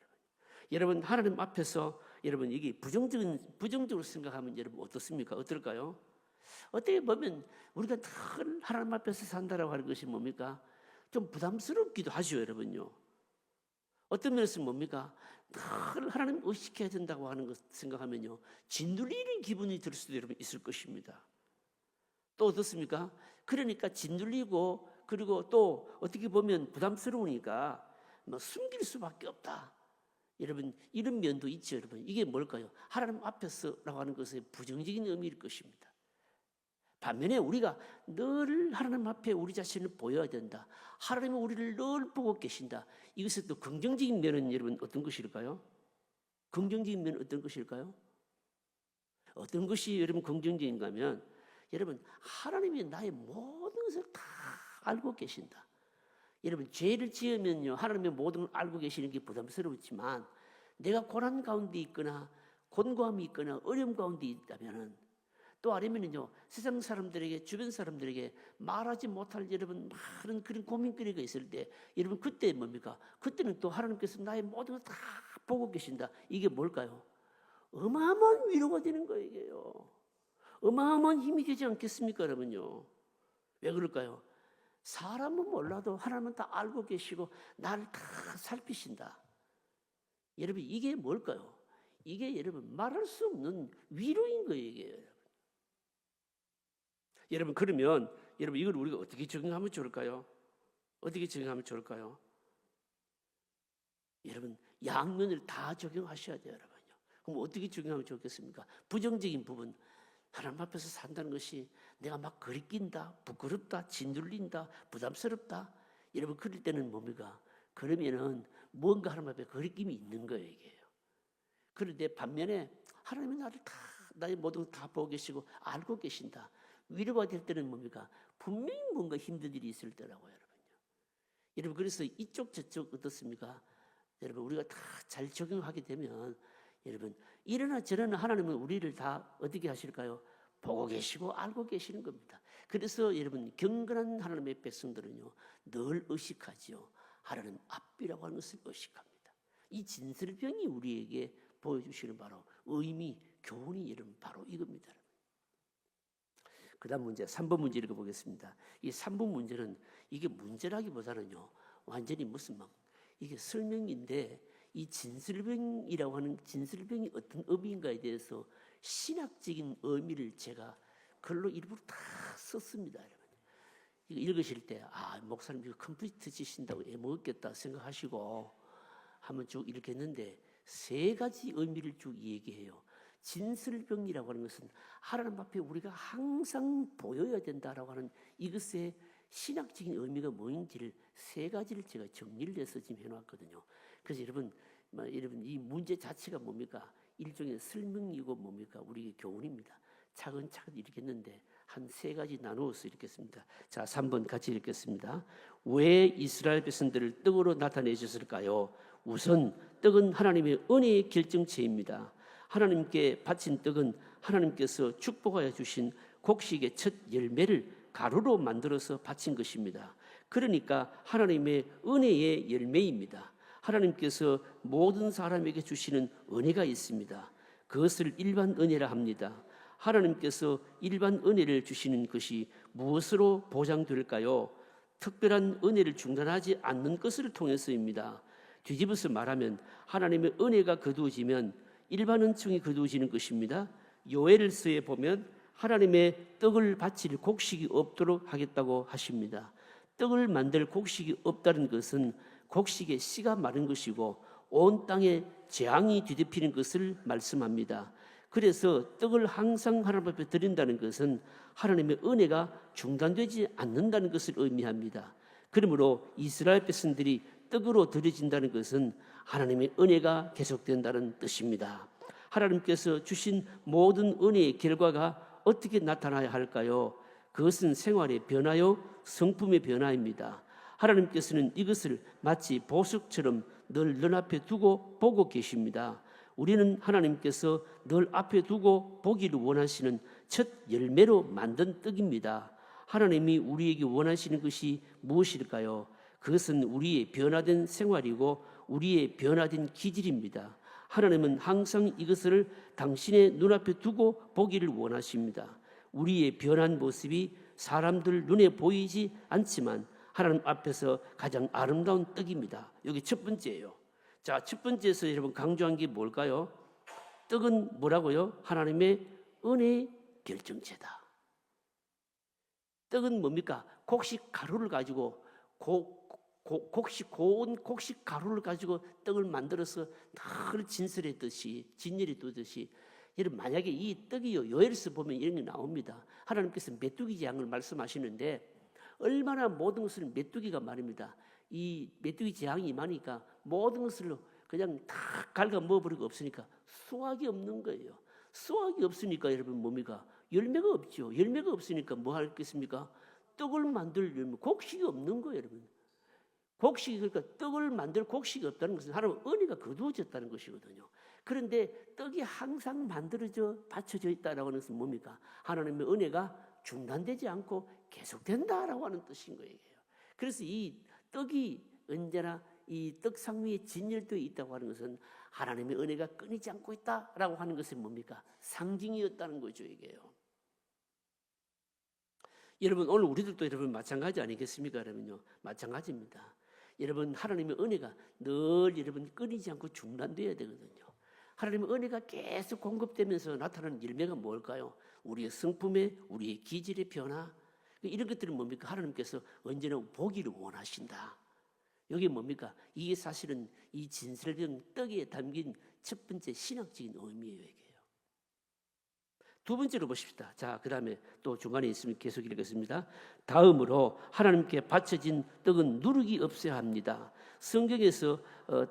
Speaker 1: 여러분 하나님 앞에서 여러분 이게 부정적으로 생각하면 여러분 어떻습니까? 어떨까요? 어떻게 보면 우리가 늘 하나님 앞에서 산다라고 하는 것이 뭡니까? 좀 부담스럽기도 하죠, 여러분요. 어떤 면에서 뭡니까? 늘 하나님 의식해야 된다고 하는 것 생각하면요, 짓눌리는 기분이 들 수도 여러분 있을 것입니다. 또 어떻습니까? 그러니까 짓눌리고 그리고 또 어떻게 보면 부담스러우니까 숨길 수밖에 없다. 여러분 이런 면도 있죠. 여러분 이게 뭘까요? 하나님 앞에서라고 하는 것의 부정적인 의미일 것입니다. 반면에 우리가 늘 하나님 앞에 우리 자신을 보여야 된다. 하나님은 우리를 늘 보고 계신다. 이것의 또 긍정적인 면은 여러분 어떤 것일까요? 긍정적인 면은 어떤 것일까요? 어떤 것이 여러분 긍정적인가 하면 여러분 하나님이 나의 모든 것을 다 알고 계신다. 여러분 죄를 지으면요, 하나님의 모든 걸 알고 계시는 게 부담스럽지만 내가 고난 가운데 있거나 곤고함이 있거나 어려움 가운데 있다면은, 또 아니면은요 세상 사람들에게, 주변 사람들에게 말하지 못할 여러분 많은 그런 고민거리가 있을 때 여러분 그때 뭡니까? 그때는 또 하나님께서 나의 모든 걸 다 보고 계신다. 이게 뭘까요? 어마어마한 위로가 되는 거예요. 이게요, 어마어마한 힘이 되지 않겠습니까, 여러분요? 왜 그럴까요? 사람은 몰라도 하나님은 다 알고 계시고 나를 다 살피신다. 여러분 이게 뭘까요? 이게 여러분 말할 수 없는 위로인 거예요, 이게. 여러분 그러면 여러분 이걸 우리가 어떻게 적용하면 좋을까요? 어떻게 적용하면 좋을까요? 여러분 양면을 다 적용하셔야 돼요, 여러분요. 그럼 어떻게 적용하면 좋겠습니까? 부정적인 부분, 하나님 앞에서 산다는 것이 내가 막 거리낀다, 부끄럽다, 짓눌린다, 부담스럽다. 여러분 그럴 때는 뭡니까? 그러면은 뭔가 하나님 앞에 거리낌이 있는 거예요, 이게요. 그런데 반면에 하나님이 나를 다, 나의 모든 걸 다 보고 계시고 알고 계신다. 위로가 될 때는 뭡니까? 분명히 뭔가 힘든 일이 있을 때라고요, 여러분요. 여러분 그래서 이쪽 저쪽 어떻습니까? 여러분 우리가 다 잘 적용하게 되면 여러분 이러나 저러나 하나님은 우리를 다 어떻게 하실까요? 보고 계시고 알고 계시는 겁니다. 그래서 여러분 경건한 하나님의 백성들은요 늘 의식하지요. 하나님 앞이라고 하는 것을 의식합니다. 이 진설병이 우리에게 보여주시는 바로 의미, 교훈이 여러분 바로 이겁니다. 그 다음 문제 3번 문제 읽어보겠습니다. 이 3번 문제는 이게 문제라기보다는요 완전히 무슨 막 이게 설명인데, 이 진설병이라고 하는 진설병이 어떤 의미인가에 대해서 신학적인 의미를 제가 글로 일부러 다 썼습니다. 여러분 이거 읽으실 때 목사님 이거 컴퓨터 지신다고 애먹었겠다 생각하시고 한번 쭉 읽겠는데, 세 가지 의미를 쭉 얘기해요. 진설병이라고 하는 것은 하나님 앞에 우리가 항상 보여야 된다라고 하는 이것의 신학적인 의미가 뭐인지를 세 가지를 제가 정리를 해서 지금 해놨거든요. 그래서 여러분 이 문제 자체가 뭡니까? 일종의 설명이고 뭡니까? 우리에게 교훈입니다. 차근차근 읽겠는데 한 세 가지 나누어서 읽겠습니다. 자, 3번 같이 읽겠습니다. 왜 이스라엘 백성들을 떡으로 나타내셨을까요? 우선 떡은 하나님의 은혜의 결정체입니다. 하나님께 바친 떡은 하나님께서 축복하여 주신 곡식의 첫 열매를 가루로 만들어서 바친 것입니다. 그러니까 하나님의 은혜의 열매입니다. 하나님께서 모든 사람에게 주시는 은혜가 있습니다. 그것을 일반 은혜라 합니다. 하나님께서 일반 은혜를 주시는 것이 무엇으로 보장될까요? 특별한 은혜를 중단하지 않는 것을 통해서입니다. 뒤집어서 말하면 하나님의 은혜가 거두어지면 일반 은총이 거두어지는 것입니다. 요엘서에 보면 하나님의 떡을 바칠 곡식이 없도록 하겠다고 하십니다. 떡을 만들 곡식이 없다는 것은 곡식의 씨가 마른 것이고 온 땅에 재앙이 뒤덮이는 것을 말씀합니다. 그래서 떡을 항상 하나님 앞에 드린다는 것은 하나님의 은혜가 중단되지 않는다는 것을 의미합니다. 그러므로 이스라엘 백성들이 떡으로 드려진다는 것은 하나님의 은혜가 계속된다는 뜻입니다. 하나님께서 주신 모든 은혜의 결과가 어떻게 나타나야 할까요? 그것은 생활의 변화요, 성품의 변화입니다. 하나님께서는 이것을 마치 보석처럼 늘 눈앞에 두고 보고 계십니다. 우리는 하나님께서 늘 앞에 두고 보기를 원하시는 첫 열매로 만든 떡입니다. 하나님이 우리에게 원하시는 것이 무엇일까요? 그것은 우리의 변화된 생활이고 우리의 변화된 기질입니다. 하나님은 항상 이것을 당신의 눈앞에 두고 보기를 원하십니다. 우리의 변한 모습이 사람들 눈에 보이지 않지만 하나님 앞에서 가장 아름다운 떡입니다. 여기 첫 번째예요. 자, 첫 번째에서 여러분 강조한 게 뭘까요? 떡은 뭐라고요? 하나님의 은혜의 결정체다. 떡은 뭡니까? 곡식 가루를 가지고 고운 곡식 가루를 가지고 떡을 만들어서 늘 진열에 두듯이 여러분 만약에 이 떡이요 요엘서 보면 이런 게 나옵니다. 하나님께서 메뚜기 재앙을 말씀하시는데 얼마나 모든 것을 메뚜기가 말입니다. 이 메뚜기 재앙이 임하니까 모든 것을 그냥 다 갉아 먹어버리고 없으니까 수확이 없는 거예요. 수확이 없으니까 여러분 뭡니까? 열매가 없죠. 열매가 없으니까 뭐 하겠습니까? 떡을 만들 열매, 곡식이 없는 거예요, 여러분. 곡식이 그러니까 떡을 만들 곡식이 없다는 것은 하나님의 은혜가 거두어졌다는 것이거든요. 그런데 떡이 항상 만들어져 받쳐져 있다라고 하는 것은 뭡니까? 하나님의 은혜가 중단되지 않고 계속된다라고 하는 뜻인 거예요. 그래서 이 떡이 언제나 이 떡상 위에 진열되어 있다고 하는 것은 하나님의 은혜가 끊이지 않고 있다라고 하는 것은 뭡니까? 상징이었다는 거죠, 이게요. 여러분 오늘 우리들도 여러분 마찬가지 아니겠습니까? 여러분요, 마찬가지입니다. 여러분 하나님의 은혜가 늘 여러분 끊이지 않고 중단돼야 되거든요. 하나님의 은혜가 계속 공급되면서 나타나는 열매가 뭘까요? 우리의 성품에, 우리의 기질의 변화, 이런 것들은 뭡니까? 하나님께서 언제나 보기를 원하신다. 여기 뭡니까? 이게 사실은 이 진설병 떡에 담긴 첫 번째 신학적인 의미예요. 이게요. 두 번째로 보십시다. 자, 그 다음에 또 중간에 있으면 계속 읽겠습니다. 다음으로 하나님께 바쳐진 떡은 누룩이 없어야 합니다. 성경에서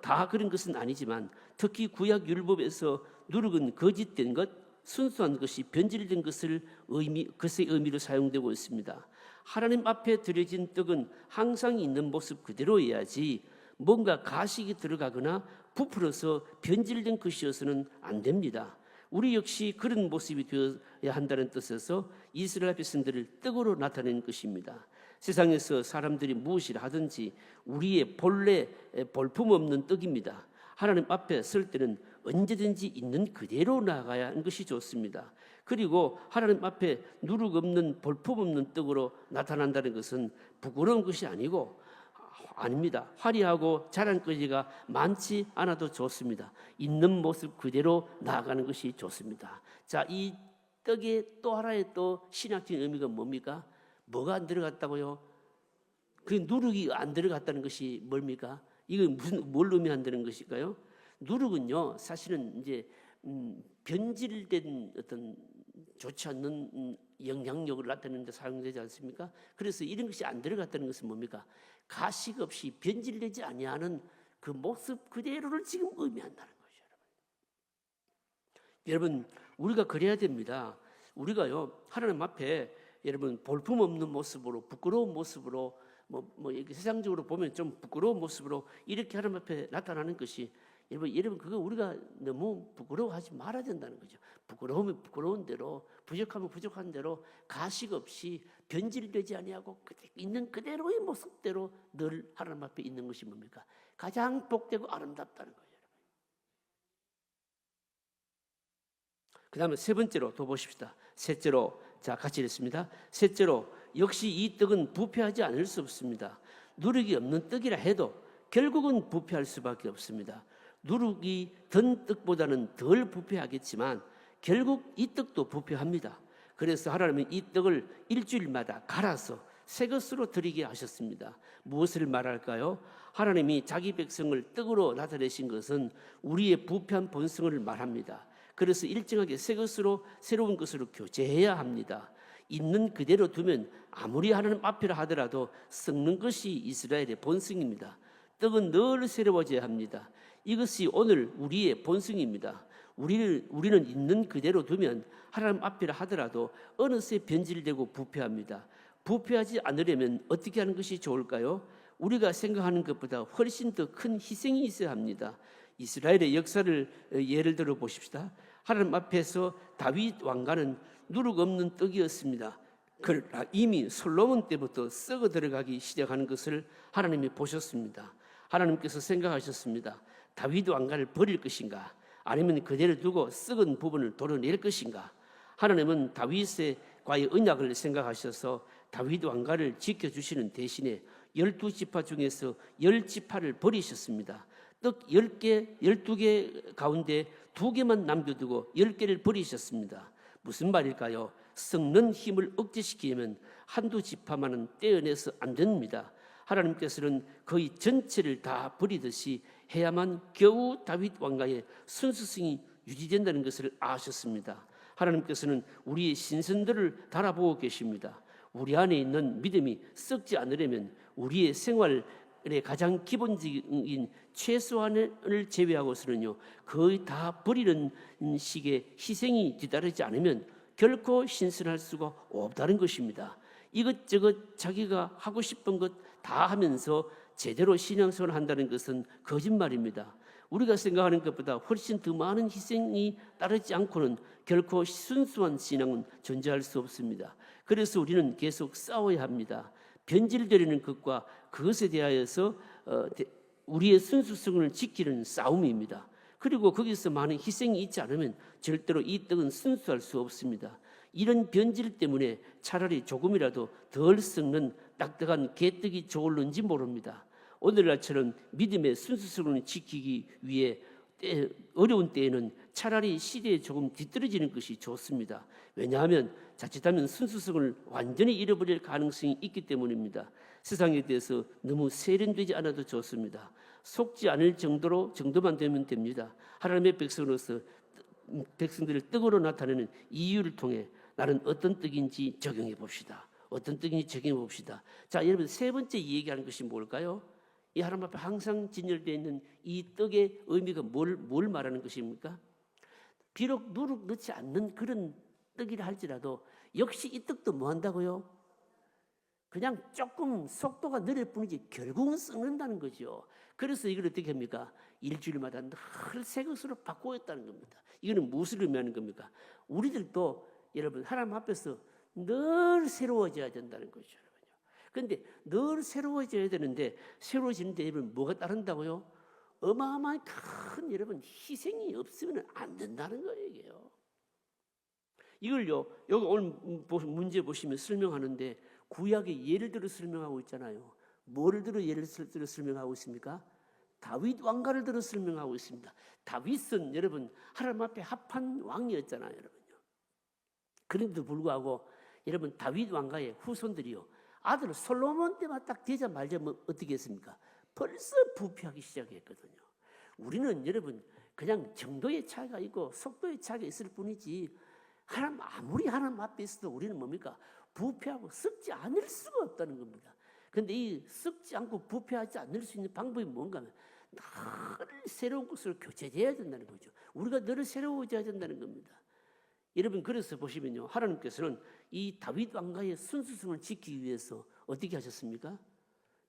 Speaker 1: 다 그런 것은 아니지만 특히 구약 율법에서 누룩은 거짓된 것, 순수한 것이 변질된 것의 의미로 사용되고 있습니다. 하나님 앞에 드려진 떡은 항상 있는 모습 그대로여야지 뭔가 가식이 들어가거나 부풀어서 변질된 것이어서는 안 됩니다. 우리 역시 그런 모습이 되어야 한다는 뜻에서 이스라엘 백성들을 떡으로 나타낸 것입니다. 세상에서 사람들이 무엇이라 하든지 우리의 본래 볼품없는 떡입니다. 하나님 앞에 설 때는 언제든지 있는 그대로 나아가야 하는 것이 좋습니다. 그리고 하나님 앞에 누룩 없는 볼품없는 떡으로 나타난다는 것은 부끄러운 것이 아닙니다. 화려하고 자랑거리가 많지 않아도 좋습니다. 있는 모습 그대로 나아가는 것이 좋습니다. 자, 이 떡의 또 하나의 또 신학적인 의미가 뭡니까? 뭐가 안 들어갔다고요? 그 누룩이 안 들어갔다는 것이 뭡니까? 이건 뭘 의미한다는 것일까요? 누룩은요, 사실은 이제 변질된 어떤 좋지 않는 영향력을 나타내는 데 사용되지 않습니까? 그래서 이런 것이 안 들어갔다는 것은 뭡니까? 가식 없이 변질되지 아니하는 그 모습 그대로를 지금 의미한다는 거죠, 여러분. 여러분, 우리가 그래야 됩니다. 우리가요, 하나님 앞에 여러분 볼품 없는 모습으로, 부끄러운 모습으로, 이렇게 세상적으로 보면 좀 부끄러운 모습으로 이렇게 하나님 앞에 나타나는 것이 여러분 그거 우리가 너무 부끄러워하지 말아야 된다는 거죠. 부끄러우면 부끄러운 대로, 부족하면 부족한 대로 가식 없이 변질되지 아니하고 있는 그대로의 모습대로 늘 하나님 앞에 있는 것이 뭡니까? 가장 복되고 아름답다는 거예요. 그 다음에 세 번째로 더 보십시다. 셋째로, 자 같이 읽습니다. 셋째로, 역시 이 떡은 부패하지 않을 수 없습니다. 누룩이 없는 떡이라 해도 결국은 부패할 수밖에 없습니다. 누룩이 든 떡보다는 덜 부패하겠지만 결국 이 떡도 부패합니다. 그래서 하나님은 이 떡을 일주일마다 갈아서 새 것으로 드리게 하셨습니다. 무엇을 말할까요? 하나님이 자기 백성을 떡으로 나타내신 것은 우리의 부패한 본성을 말합니다. 그래서 일정하게 새 것으로, 새로운 것으로 교체해야 합니다. 있는 그대로 두면 아무리 하나님 앞이라 하더라도 썩는 것이 이스라엘의 본성입니다. 떡은 늘 새로워져야 합니다. 이것이 오늘 우리의 본성입니다. 우리는 있는 그대로 두면 하나님 앞이라 하더라도 어느새 변질되고 부패합니다. 부패하지 않으려면 어떻게 하는 것이 좋을까요? 우리가 생각하는 것보다 훨씬 더 큰 희생이 있어야 합니다. 이스라엘의 역사를 예를 들어 보십시다. 하나님 앞에서 다윗 왕가는 누룩 없는 떡이었습니다. 그러나 이미 솔로몬 때부터 썩어 들어가기 시작하는 것을 하나님이 보셨습니다. 하나님께서 생각하셨습니다. 다윗 왕가를 버릴 것인가? 아니면 그대로 두고 썩은 부분을 도려낼 것인가? 하나님은 다윗과의 언약을 생각하셔서 다윗 왕가를 지켜주시는 대신에 12지파 중에서 10지파를 버리셨습니다. 떡 10개, 12개 가운데 2개만 남겨두고 10개를 버리셨습니다. 무슨 말일까요? 썩는 힘을 억제시키려면 한두 지파만은 떼어내서 안 됩니다. 하나님께서는 거의 전체를 다 버리듯이 해야만 겨우 다윗 왕가의 순수성이 유지된다는 것을 아셨습니다. 하나님께서는 우리의 신선들을 달아보고 계십니다. 우리 안에 있는 믿음이 썩지 않으려면 우리의 생활의 가장 기본적인 최소한을 제외하고서는요, 거의 다 버리는 식의 희생이 뒤따르지 않으면 결코 신선할 수가 없다는 것입니다. 이것저것 자기가 하고 싶은 것 다 하면서 제대로 신앙생활을 한다는 것은 거짓말입니다. 우리가 생각하는 것보다 훨씬 더 많은 희생이 따르지 않고는 결코 순수한 신앙은 존재할 수 없습니다. 그래서 우리는 계속 싸워야 합니다. 변질되려는 것과 그것에 대하여서 우리의 순수성을 지키는 싸움입니다. 그리고 거기서 많은 희생이 있지 않으면 절대로 이 떡은 순수할 수 없습니다. 이런 변질 때문에 차라리 조금이라도 덜 썩는 딱딱한 개떡이 좋을는지 모릅니다. 오늘날처럼 믿음의 순수성을 지키기 위해 어려운 때에는 차라리 시대에 조금 뒤떨어지는 것이 좋습니다. 왜냐하면 자칫하면 순수성을 완전히 잃어버릴 가능성이 있기 때문입니다. 세상에 대해서 너무 세련되지 않아도 좋습니다. 속지 않을 정도만 되면 됩니다. 하나님의 백성으로서 백성들을 떡으로 나타내는 이유를 통해 나는 어떤 떡인지 적용해 봅시다. 어떤 떡인지 적용해 봅시다. 자, 여러분 세 번째 얘기하는 것이 뭘까요? 이 하나님 앞에 항상 진열되어 있는 이 떡의 의미가 뭘 말하는 것입니까? 비록 누룩 넣지 않는 그런 떡이라 할지라도 역시 이 떡도 뭐 한다고요? 그냥 조금 속도가 느릴 뿐이지 결국은 썩는다는 거죠. 그래서 이걸 어떻게 합니까? 일주일마다 늘 새 것으로 바꾸었다는 겁니다. 이거는 무엇을 의미하는 겁니까? 우리들도 여러분 하나님 앞에서 늘 새로워져야 된다는 거죠. 그런데 늘 새로워져야 되는데 새로워지는데 여러분 뭐가 따른다고요? 어마어마한 큰 여러분 희생이 없으면 안 된다는 거예요. 이게요. 이걸요 여기 오늘 문제 보시면 설명하는데 구약의 예를 들어 설명하고 있잖아요. 뭐를 들어 예를 들어 설명하고 있습니까? 다윗 왕가를 들어 설명하고 있습니다. 다윗은 여러분 하나님 앞에 합한 왕이었잖아요, 여러분요. 그런데도 불구하고 여러분 다윗 왕가의 후손들이요 아들 솔로몬 때만 딱 되자마자 뭐 어떻게 했습니까? 벌써 부패하기 시작했거든요. 우리는 여러분 그냥 정도의 차이가 있고 속도의 차이가 있을 뿐이지 아무리 하나님 앞에 있어도 우리는 뭡니까? 부패하고 썩지 않을 수가 없다는 겁니다. 그런데 이 썩지 않고 부패하지 않을 수 있는 방법이 뭔가 하면 늘 새로운 것으로 교체돼야 된다는 거죠. 우리가 늘 새로워져야 된다는 겁니다. 여러분, 그래서 보시면요, 하나님께서는 이 다윗 왕가의 순수성을 지키기 위해서 어떻게 하셨습니까?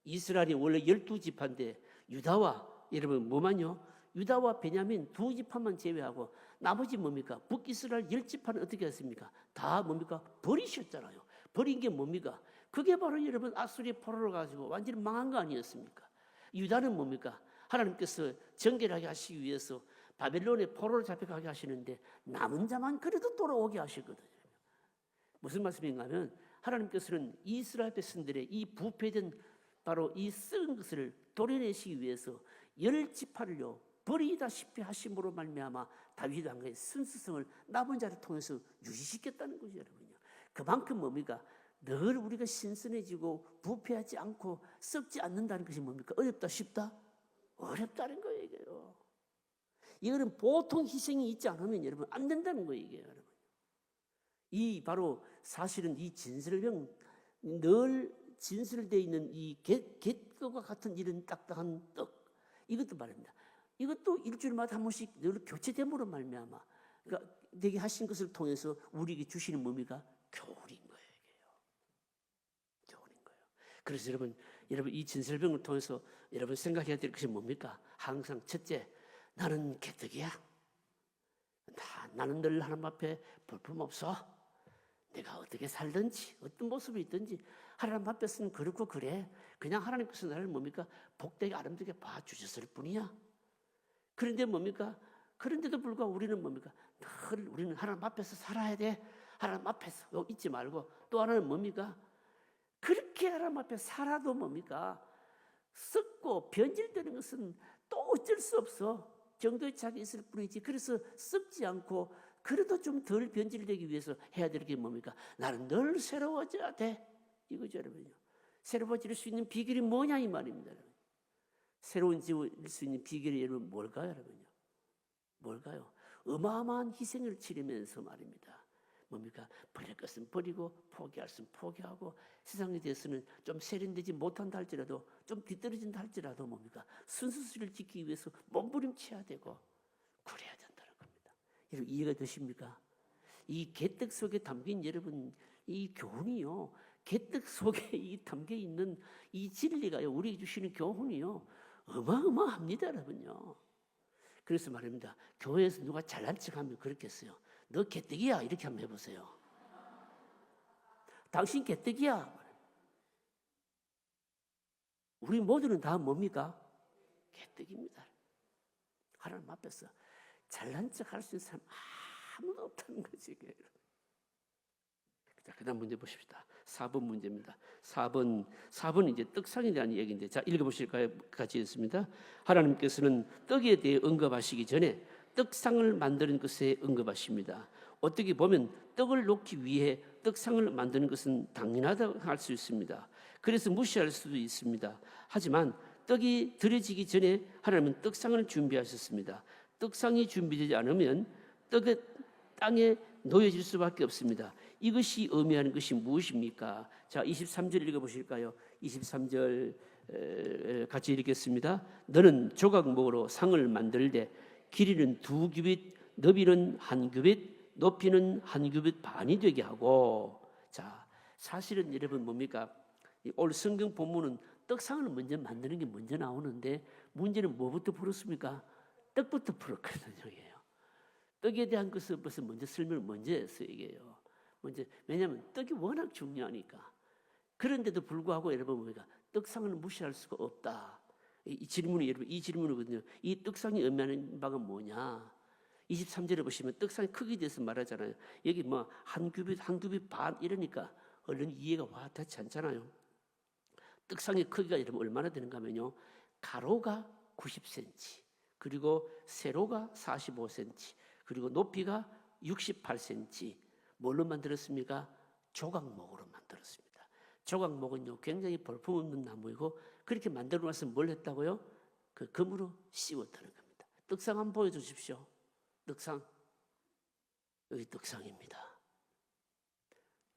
Speaker 1: 이스라엘이 원래 12지파인데 유다와, 여러분 뭐만요? 유다와 베냐민 두 지파만 제외하고 나머지 뭡니까? 북이스라엘 10지파는 어떻게 했습니까? 다 뭡니까? 버리셨잖아요. 버린 게 뭡니까? 그게 바로 여러분 아수리의 포로로 가지고 완전히 망한 거 아니었습니까? 유다는 뭡니까? 하나님께서 정결하게 하시기 위해서 바벨론의 포로로 잡혀가게 하시는데 남은 자만 그래도 돌아오게 하시거든요. 무슨 말씀인가 하면 하나님께서는 이스라엘 백성들의 이 부패된 바로 이 썩은 것을 도려내시기 위해서 10지파를요 버리다시피 하심으로 말미암아 다윗 왕가의 순수성을 남은 자를 통해서 유지시켰다는 거죠, 여러분요. 그만큼 뭡니까? 늘 우리가 신선해지고 부패하지 않고 썩지 않는다는 것이 뭡니까? 어렵다, 쉽다? 어렵다는 거예요, 이게요. 이거는 보통 희생이 있지 않으면 여러분 안 된다는 거예요, 이게 여러분. 이 바로 사실은 이 진설병, 늘 진설되어 있는 이 갯것과 같은 이런 딱딱한 떡, 이것도 말입니다. 이것도 일주일마다 한 번씩 늘 교체됨으로 말미암아 그러니까 되게 하신 것을 통해서 우리에게 주시는 뭡니까? 교훈인 거예요, 이게요. 교훈인 거예요. 그래서 여러분 이 진설병을 통해서 여러분 생각해야 될 것이 뭡니까? 항상 첫째, 나는 개떡이야. 나는 늘 하나님 앞에 볼품없어. 내가 어떻게 살든지 어떤 모습이 있든지 하나님 앞에서는 그렇고 그래. 그냥 하나님께서 나를 뭡니까? 복되게 아름답게 봐주셨을 뿐이야. 그런데 뭡니까? 그런데도 불구하고 우리는 뭡니까? 늘 우리는 하나님 앞에서 살아야 돼. 하나님 앞에서 잊지 말고 또 하나는 뭡니까? 그렇게 하나님 앞에 살아도 뭡니까? 썩고 변질되는 것은 또 어쩔 수 없어. 정도의 차이 있을 뿐이지. 그래서 썩지 않고 그래도 좀 덜 변질되기 위해서 해야 될 게 뭡니까? 나는 늘 새로워져야 돼. 이거죠, 여러분요. 새로워질 수 있는 비결이 뭐냐 이 말입니다, 여러분. 새로워질 수 있는 비결이 여러분 뭘까요, 여러분요? 뭘까요? 어마어마한 희생을 치르면서 말입니다. 뭡니까? 버릴 것은 버리고 포기할 것은 포기하고 세상에 대해서는 좀 세련되지 못한다 할지라도 좀 뒤떨어진다 할지라도 뭡니까? 순수를 지키기 위해서 몸부림쳐야 되고 그래야 된다는 겁니다. 여러분 이해가 되십니까? 이 개떡 속에 담긴 여러분 이 교훈이요. 개떡 속에 이 담겨 있는 이 진리가요. 우리에게 주시는 교훈이요. 어마어마합니다, 여러분요. 그래서 말입니다. 교회에서 누가 잘난 척하면 그렇겠어요. 너 개떡이야 이렇게 한번 해보세요. 당신 개떡이야. 우리 모두는 다 뭡니까? 개떡입니다. 하나님 앞에서 잘난 척할 수 있는 사람 아무도 없다는 거지. 자, 그 다음 문제 보십시다. 4번 문제입니다. 4번 이제 떡상에 대한 얘기인데, 자, 읽어보실까요? 같이 읽습니다. 하나님께서는 떡에 대해 언급하시기 전에 떡상을 만드는 것에 언급하십니다. 어떻게 보면 떡을 놓기 위해 떡상을 만드는 것은 당연하다고 할 수 있습니다. 그래서 무시할 수도 있습니다. 하지만 떡이 드려지기 전에 하나님은 떡상을 준비하셨습니다. 떡상이 준비되지 않으면 떡이 땅에 놓여질 수밖에 없습니다. 이것이 의미하는 것이 무엇입니까? 자, 23절 읽어보실까요? 23절 같이 읽겠습니다. 너는 조각목으로 상을 만들되 길이는 2규빗, 너비는 1규빗, 높이는 1규빗 반이 되게 하고. 자, 사실은 여러분 뭡니까? 오늘 성경 본문은 떡상을 먼저 만드는 게 먼저 나오는데 문제는 뭐부터 풀었습니까? 떡부터 풀었거든요. 떡에 대한 것을 벌써 먼저 설명을 먼저 했어요. 이게요. 먼저 왜냐하면 떡이 워낙 중요하니까. 그런데도 불구하고 여러분 뭡니까? 떡상을 무시할 수가 없다. 이 질문이 여러분 이 질문이거든요. 이 떡상이 의미하는 바가 뭐냐? 23절에 보시면 떡상의 크기에 대해서 말하잖아요. 여기 뭐 한 규빗 반 이러니까 얼른 이해가 와 닿지 않잖아요. 떡상의 크기가 여러분 얼마나 되는가 하면요. 가로가 90cm, 그리고 세로가 45cm, 그리고 높이가 68cm. 뭘로 만들었습니까? 조각목으로 만들었습니다. 조각목은요 굉장히 볼품없는 나무이고 그렇게 만들어 놔서 뭘 했다고요? 그 금으로 씌웠다는 겁니다. 떡상 한번 보여주십시오. 떡상. 여기 떡상입니다.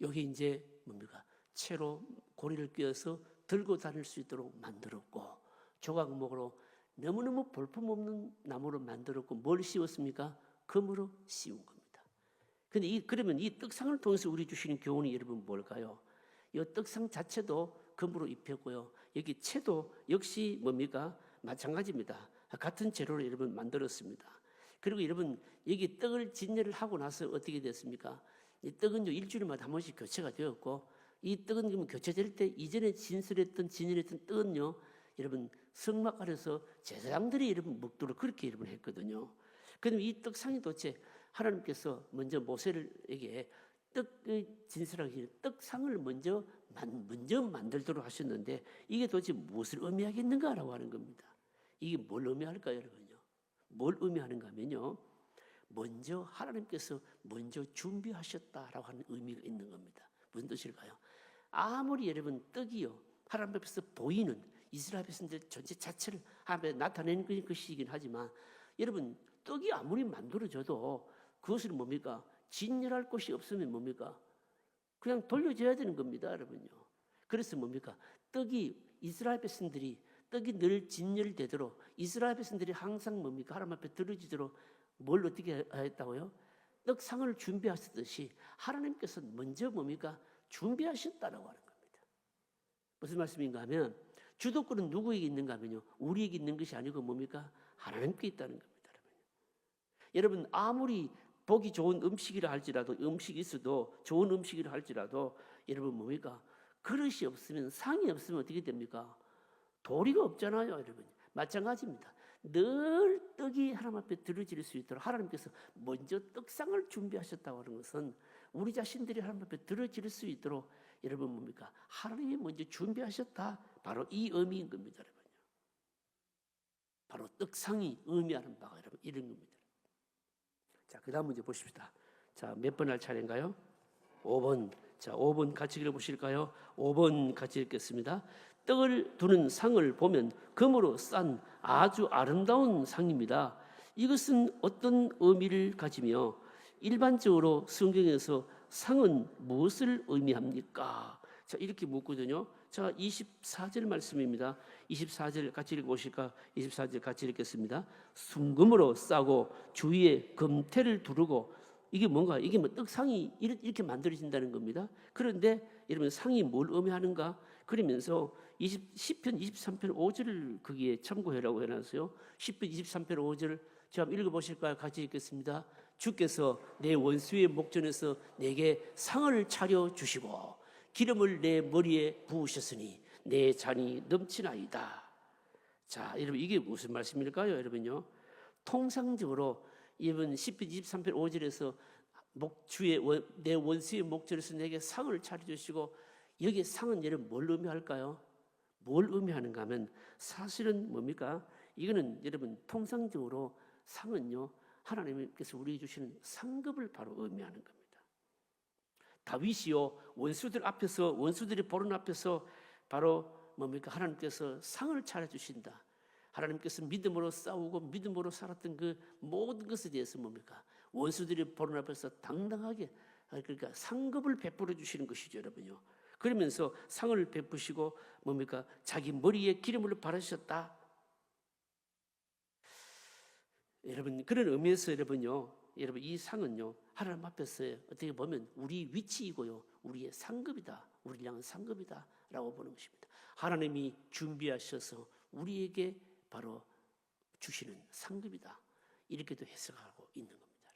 Speaker 1: 여기 이제 뭡니까? 채로 고리를 꿰어서 들고 다닐 수 있도록 만들었고 조각목으로 너무너무 볼품없는 나무로 만들었고 뭘 씌웠습니까? 금으로 씌운 겁니다. 근데 그러면 이 떡상을 통해서 우리 주시는 교훈이 여러분 뭘까요? 이 떡상 자체도 금으로 입혔고요. 여기 채도 역시 뭡니까? 마찬가지입니다. 같은 재료로 여러분 만들었습니다. 그리고 여러분 여기 떡을 진열을 하고 나서 어떻게 됐습니까? 이 떡은요 일주일마다 한 번씩 교체가 되었고 이 떡은 그러면 교체될 때 이전에 진열했던 떡은요 여러분 성막 아래서 제사장들이 여러분 먹도록 그렇게 여러분 했거든요. 그럼 이 떡상이 도대체 하나님께서 먼저 모세에게 떡의 진설하기 전에 떡상을 먼저 만들도록 하셨는데 이게 도대체 무엇을 의미하겠는가라고 하는 겁니다. 이게 뭘 의미할까요, 여러분요? 뭘 의미하는가 하면요. 먼저 하나님께서 먼저 준비하셨다라고 하는 의미가 있는 겁니다. 무슨 뜻일까요? 아무리 여러분 떡이요 하나님 앞에서 보이는 이스라엘 백성들 전체 자체를 하나님 나타내는 것이긴 하지만 여러분 떡이 아무리 만들어져도 그것을 뭡니까? 진열할 곳이 없으면 뭡니까? 그냥 돌려줘야 되는 겁니다, 여러분요. 그래서 뭡니까? 이스라엘 백성들이 떡이 늘 진열되도록 이스라엘 백성들이 항상 뭡니까? 하나님 앞에 들어지도록 뭘 어떻게 했다고요? 떡상을 준비하셨듯이 하나님께서 먼저 뭡니까? 준비하셨다라고 하는 겁니다. 무슨 말씀인가 하면 주도권은 누구에게 있는가 하면요. 우리에게 있는 것이 아니고 뭡니까? 하나님께 있다는 겁니다. 여러분 아무리 보기 좋은 음식이라 할지라도 음식이 있어도 좋은 음식이라 할지라도 여러분 뭡니까? 그릇이 없으면 상이 없으면 어떻게 됩니까? 도리가 없잖아요, 여러분. 마찬가지입니다. 늘 떡이 하나님 앞에 들어질 수 있도록 하나님께서 먼저 떡상을 준비하셨다고 하는 것은 우리 자신들이 하나님 앞에 들어질 수 있도록 여러분 뭡니까? 하나님이 먼저 준비하셨다. 바로 이 의미인 겁니다, 여러분. 바로 떡상이 의미하는 바가 여러분 이런 겁니다. 자, 그다음 문제 보십시다. 자, 몇 번 할 차례인가요? 5번. 자, 5번 같이 읽어보실까요? 5번 같이 읽겠습니다. 떡을 두는 상을 보면 금으로 싼 아주 아름다운 상입니다. 이것은 어떤 의미를 가지며 일반적으로 성경에서 상은 무엇을 의미합니까? 자, 이렇게 묻거든요. 자, 24절 말씀입니다. 24절 같이 읽어보실까? 24절 같이 읽겠습니다. 순금으로 싸고 주위에 금태를 두르고 이게 뭔가? 이게 뭐 떡상이 이렇게 만들어진다는 겁니다. 그런데 여러분 상이 뭘 의미하는가? 그러면서 시편 23편 5절을 거기에 참고해라고 해놨어요. 시편 23편 5절 제가 한번 읽어보실까요? 같이 읽겠습니다. 주께서 내 원수의 목전에서 내게 상을 차려주시고 기름을 내 머리에 부으셨으니 내 잔이 넘치나이다. 자, 여러분 이게 무슨 말씀일까요? 여러분요. 통상적으로 이번 시편 23편 5절에서 내 원수의 목전에서 내게 상을 차려주시고 여기에 상은 여러분 뭘 의미할까요? 뭘 의미하는가 하면 사실은 뭡니까? 이거는 여러분 통상적으로 상은요 하나님께서 우리에게 주시는 상급을 바로 의미하는 겁니다. 다윗이요 원수들이 보는 앞에서 바로 뭡니까? 하나님께서 상을 차려주신다. 하나님께서 믿음으로 싸우고 믿음으로 살았던 그 모든 것에 대해서 뭡니까? 원수들이 보는 앞에서 당당하게 그러니까 상급을 베풀어 주시는 것이죠, 여러분요. 그러면서 상을 베푸시고 뭡니까? 자기 머리에 기름을 바르셨다. 여러분 그런 의미에서 여러분 이 상은요 하나님 앞에서 어떻게 보면 우리 위치이고요 우리의 상급이다, 우리를 향한 상급이다라고 보는 것입니다. 하나님이 준비하셔서 우리에게 바로 주시는 상급이다 이렇게도 해석하고 있는 겁니다.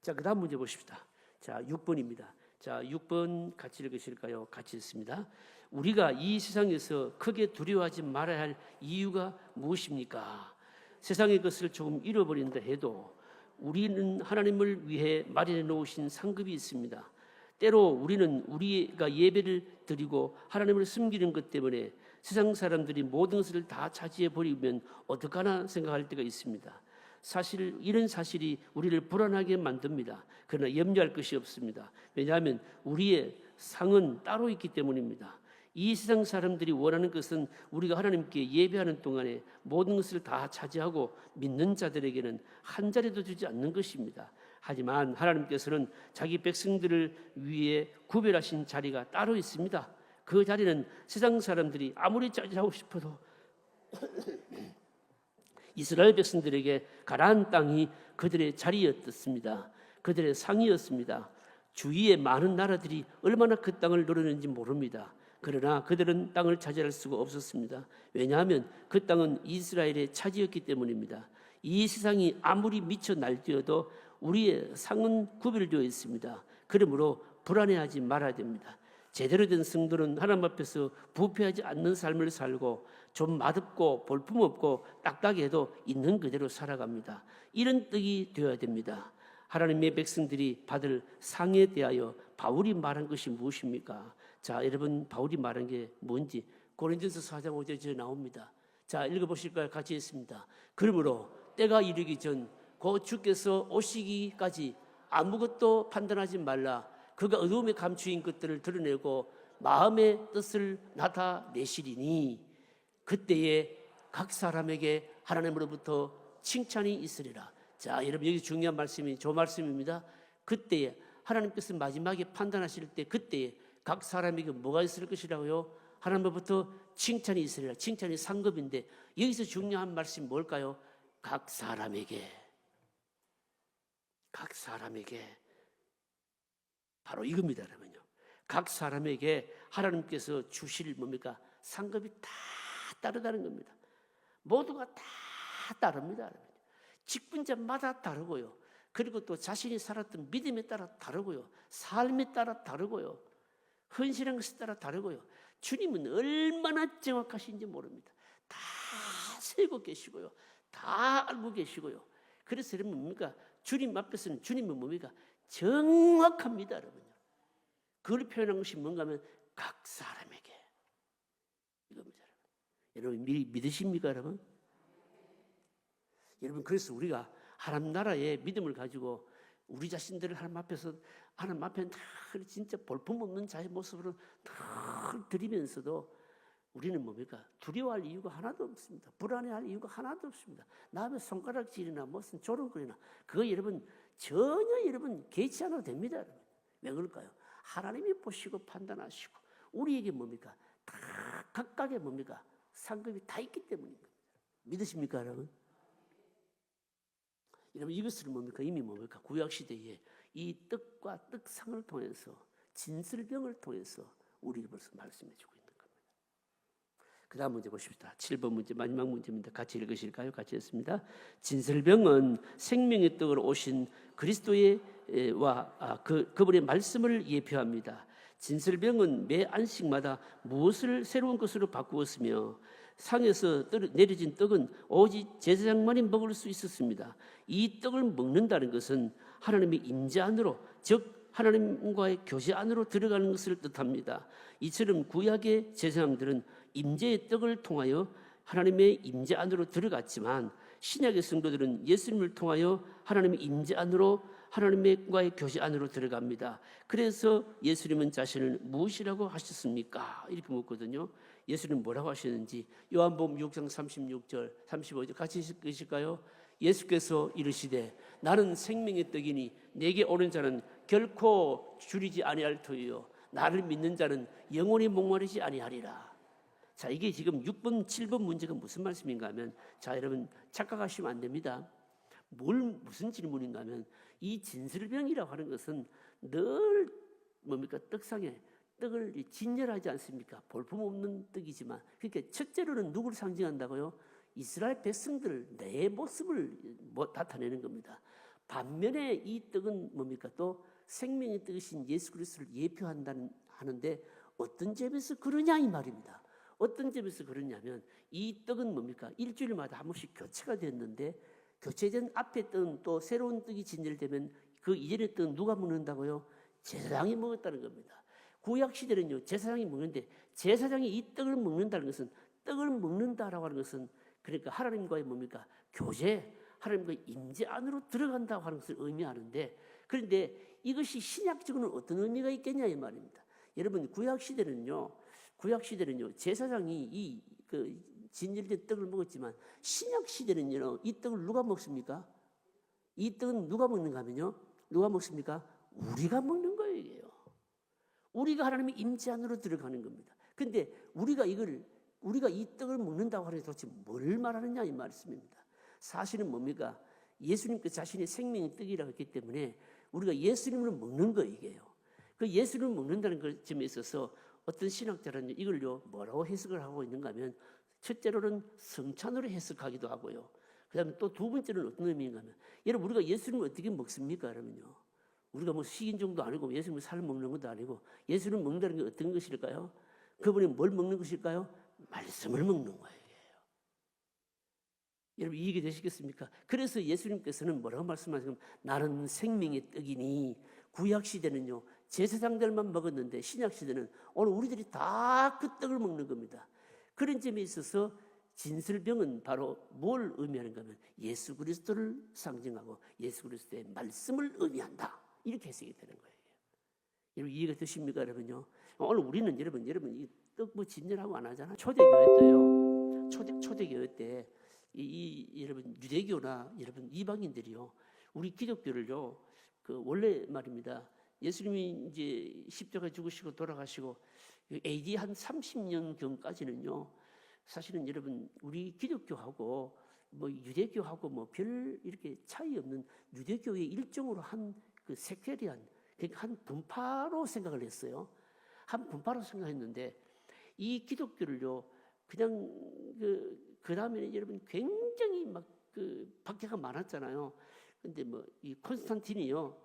Speaker 1: 자, 그다음 문제 보십시다. 자, 6번입니다. 자, 6번 같이 읽으실까요? 같이 읽습니다. 우리가 이 세상에서 크게 두려워하지 말아야 할 이유가 무엇입니까? 세상의 것을 조금 잃어버린다 해도 우리는 하나님을 위해 마련해 놓으신 상급이 있습니다. 때로 우리는 우리가 예배를 드리고 하나님을 섬기는 것 때문에 세상 사람들이 모든 것을 다 차지해 버리면 어떡하나 생각할 때가 있습니다. 사실 이런 사실이 우리를 불안하게 만듭니다. 그러나 염려할 것이 없습니다. 왜냐하면 우리의 상은 따로 있기 때문입니다. 이 세상 사람들이 원하는 것은 우리가 하나님께 예배하는 동안에 모든 것을 다 차지하고 믿는 자들에게는 한 자리도 주지 않는 것입니다. 하지만 하나님께서는 자기 백성들을 위해 구별하신 자리가 따로 있습니다. 그 자리는 세상 사람들이 아무리 차지하고 싶어도 이스라엘 백성들에게 가나안 땅이 그들의 자리였습니다. 그들의 상이었습니다. 주위의 많은 나라들이 얼마나 그 땅을 노렸는지 모릅니다. 그러나 그들은 땅을 차지할 수가 없었습니다. 왜냐하면 그 땅은 이스라엘의 차지였기 때문입니다. 이 세상이 아무리 미쳐 날뛰어도 우리의 상은 구별되어 있습니다. 그러므로 불안해하지 말아야 됩니다. 제대로 된 성도는 하나님 앞에서 부패하지 않는 삶을 살고 좀 맛없고 볼품없고 딱딱해도 있는 그대로 살아갑니다. 이런 떡이 되어야 됩니다. 하나님의 백성들이 받을 상에 대하여 바울이 말한 것이 무엇입니까? 자, 여러분, 바울이 말한 게 뭔지 고린도전서 4장 5절에 나옵니다. 자, 읽어보실까요? 같이 했습니다. 그러므로 때가 이르기 전 곧 주께서 오시기까지 아무것도 판단하지 말라. 그가 어두움에 감추인 것들을 드러내고 마음의 뜻을 나타내시리니 그때에 각 사람에게 하나님으로부터 칭찬이 있으리라. 자, 여러분, 여기 중요한 말씀이 저 말씀입니다. 그때에 하나님께서 마지막에 판단하실 때 그때에 각 사람에게 뭐가 있을 것이라고요? 하나님으로부터 칭찬이 있으리라. 칭찬이 상급인데 여기서 중요한 말씀이 뭘까요? 각 사람에게 바로 이겁니다, 여러분요. 각 사람에게 하나님께서 주실 뭡니까? 상급이 다 다르다는 겁니다. 모두가 다 다릅니다, 여러분. 직분자마다 다르고요. 그리고 또 자신이 살았던 믿음에 따라 다르고요. 삶에 따라 다르고요. 헌신한 것에 따라 다르고요. 주님은 얼마나 정확하신지 모릅니다. 다 세고 계시고요. 다 알고 계시고요. 그래서 여러분 뭡니까? 주님 앞에서는 주님은 뭡니까? 정확합니다, 여러분. 그걸 표현한 것이 뭔가 하면 각 사람에게 이겁니다, 여러분. 여러분 믿으십니까, 여러분? 여러분, 그래서 우리가 하나님 나라의 믿음을 가지고 우리 자신들을 하나님 앞에서 하나님 앞에 늘 진짜 볼품없는 자의 모습으로 늘 드리면서도 우리는 뭡니까? 두려워할 이유가 하나도 없습니다. 불안해할 이유가 하나도 없습니다. 남의 손가락질이나 무슨 조롱거리나 그거 여러분 전혀 여러분 개의치 않아도 됩니다, 여러분. 왜 그럴까요? 하나님이 보시고 판단하시고 우리에게 뭡니까? 다 각각의 뭡니까? 상급이 다 있기 때문입니다. 믿으십니까, 여러분? 여러분, 이것을 뭡니까? 이미 뭡니까? 구약시대에 이 떡과 떡상을 통해서 진설병을 통해서 우리에게 벌써 말씀해 주고 있는 겁니다. 그 다음 문제 보십시다. 7번 문제, 마지막 문제입니다. 같이 읽으실까요? 같이 했습니다. 진설병은 생명의 떡으로 오신 그리스도의 그분의 말씀을 예표합니다. 진설병은 매 안식마다 무엇을 새로운 것으로 바꾸었으며 상에서 내려진 떡은 오직 제사장만이 먹을 수 있었습니다. 이 떡을 먹는다는 것은 하나님의 임재 안으로, 즉 하나님과의 교제 안으로 들어가는 것을 뜻합니다. 이처럼 구약의 제사장들은 임재의 떡을 통하여 하나님의 임재 안으로 들어갔지만 신약의 성도들은 예수님을 통하여 하나님의 임재 안으로, 하나님과의 교제 안으로 들어갑니다. 그래서 예수님은 자신을 무엇이라고 하셨습니까? 이렇게 묻거든요. 예수님은 뭐라고 하시는지 요한복음 6장 36절 35절 같이 읽으실까요? 예수께서 이르시되 나는 생명의 떡이니 내게 오는 자는 결코 줄이지 아니할 터이요 나를 믿는 자는 영원히 목마르지 아니하리라. 자, 이게 지금 6번 7번 문제가 무슨 말씀인가 하면, 자, 여러분 착각하시면 안 됩니다. 무슨 질문인가 하면 이 진설병이라고 하는 것은 늘 뭡니까? 떡상에 떡을 진열하지 않습니까? 볼품없는 떡이지만, 그러니까 첫째로는 누구를 상징한다고요? 이스라엘 백성들 내 모습을 나타내는 겁니다. 반면에 이 떡은 뭡니까? 또 생명의 떡이신 예수 그리스도를 예표한다는 하는데 어떤 점에서 그러냐 이 말입니다. 어떤 점에서 그러냐면 이 떡은 뭡니까? 일주일마다 한 번씩 교체가 됐는데 교체된 앞에 떡은 또 새로운 떡이 진열되면 그 이전의 떡은 누가 먹는다고요? 제사장이 먹었다는 겁니다. 구약 시대는요 제사장이 먹는데 제사장이 이 떡을 먹는다는 것은 떡을 먹는다라고 하는 것은 그러니까 하나님과의 뭡니까? 교제, 하나님과의 임재 안으로 들어간다고 하는 것을 의미하는데, 그런데 이것이 신약적으로는 어떤 의미가 있겠냐 이 말입니다. 여러분 구약 시대는요 제사장이 이 진열된 떡을 먹었지만 신약 시대는요 이 떡을 누가 먹습니까? 이 떡은 누가 먹는가 하면요 누가 먹습니까? 우리가 먹는 거예요. 우리가 하나님의 임재 안으로 들어가는 겁니다. 그런데 우리가 이 떡을 먹는다고 하는 게 도대체 뭘 말하느냐 이 말씀입니다. 사실은 뭡니까? 예수님께 자신의 생명의 떡이라고 했기 때문에 우리가 예수님을 먹는 거 이게요. 그 예수님을 먹는다는 것 점에 있어서 어떤 신학자는 이걸요 뭐라고 해석을 하고 있는가 하면 첫째로는 성찬으로 해석하기도 하고요. 그다음에 또 두 번째로는 어떤 의미인가 하면 여러분 우리가 예수님을 어떻게 먹습니까? 그러면요. 우리가 뭐 식인종도 아니고 예수님을 살 먹는 것도 아니고 예수님을 먹는다는 게 어떤 것일까요? 그분이 뭘 먹는 것일까요? 말씀을 먹는 거예요. 여러분 이해가 되시겠습니까? 그래서 예수님께서는 뭐라고 말씀하시냐면 나는 생명의 떡이니 구약 시대는요 제사장들만 먹었는데 신약 시대는 오늘 우리들이 다 그 떡을 먹는 겁니다. 그런 점에 있어서 진설병은 바로 뭘 의미하는가 하면 예수 그리스도를 상징하고 예수 그리스도의 말씀을 의미한다. 이렇게 해석이 되는 거예요. 여러분 이해가 되십니까? 여러분요. 오늘 우리는 여러분 이 떡 뭐 진열하고 안 하잖아. 초대교회 때요. 초대교회 때 여러분 유대교나 여러분 이방인들이요. 우리 기독교를요. 그 원래 말입니다. 예수님이 이제 십자가에 죽으시고 돌아가시고 AD 한 30년 경까지는요. 사실은 여러분 우리 기독교하고 뭐 유대교하고 뭐 별 이렇게 차이 없는 유대교의 일종으로 한 그 세계리안 그러니까 한 분파로 생각을 했어요. 한 분파로 생각했는데 이 기독교를요 그냥 그 다음에는 여러분 굉장히 막 그 박해가 많았잖아요. 근데 뭐 이 콘스탄틴이요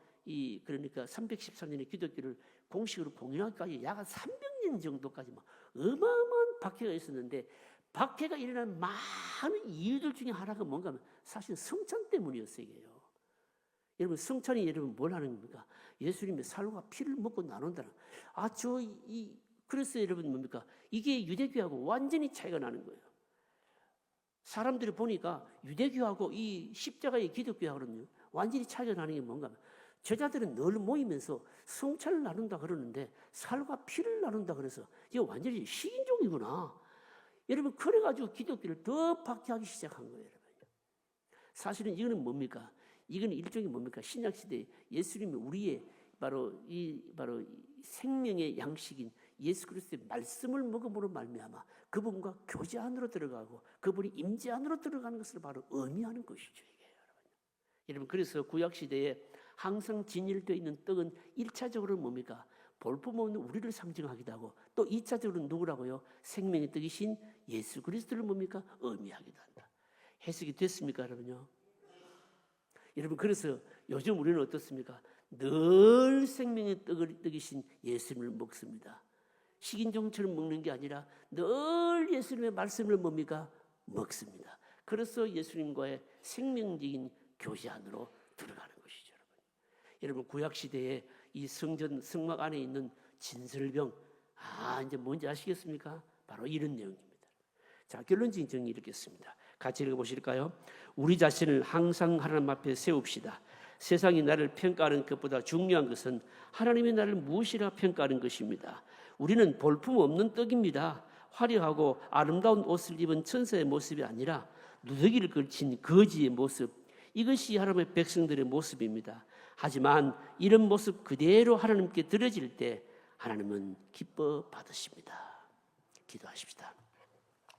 Speaker 1: 그러니까 313년의 기독교를 공식으로 공인하기까지 약 한 300년 정도까지 막 어마어마한 박해가 있었는데 박해가 일어난 많은 이유들 중에 하나가 뭔가 하면 사실 성찬 때문이었어요. 이게요. 여러분 성찬이 여러분 뭘 하는 겁니까? 예수님의 살과 피를 먹고 나눈다는. 그래서 여러분 뭡니까? 이게 유대교하고 완전히 차이가 나는 거예요. 사람들이 보니까 유대교하고 이 십자가의 기독교하고는 완전히 차이가 나는 게 뭔가 하면 제자들은 늘 모이면서 성찬을 나눈다 그러는데 살과 피를 나눈다 그래서 이게 완전히 식인종이구나. 여러분 그래가지고 기독교를 더 박해하기 시작한 거예요. 여러분. 사실은 이거는 뭡니까? 이건 일종의 뭡니까? 신약 시대 예수님이 우리의 바로 생명의 양식인 예수 그리스도의 말씀을 먹음으로 말미암아 그분과 교제 안으로 들어가고 그분이 임재 안으로 들어가는 것을 바로 의미하는 것이죠. 이게 여러분 그래서 구약 시대에 항상 진열되어 있는 떡은 1차적으로 뭡니까? 볼품없는 우리를 상징하기도 하고 또 2차적으로 누구라고요? 생명의 떡이신 예수 그리스도를 뭡니까? 의미하기도 한다. 해석이 됐습니까, 여러분요? 여러분 그래서 요즘 우리는 어떻습니까? 늘 생명의 떡이신 예수님을 먹습니다. 식인종처럼 먹는 게 아니라 늘 예수님의 말씀을 뭡니까? 먹습니다. 그래서 예수님과의 생명적인 교제 안으로 들어가는 것이죠. 여러분 구약 시대에 이 성막 안에 있는 진설병 이제 뭔지 아시겠습니까? 바로 이런 내용입니다. 자 결론적인 정리 읽겠습니다. 같이 읽어보실까요? 우리 자신을 항상 하나님 앞에 세웁시다. 세상이 나를 평가하는 것보다 중요한 것은 하나님이 나를 무엇이라 평가하는 것입니다. 우리는 볼품없는 떡입니다. 화려하고 아름다운 옷을 입은 천사의 모습이 아니라 누더기를 걸친 거지의 모습, 이것이 하나님의 백성들의 모습입니다. 하지만 이런 모습 그대로 하나님께 드려질 때 하나님은 기뻐 받으십니다. 기도하십시다.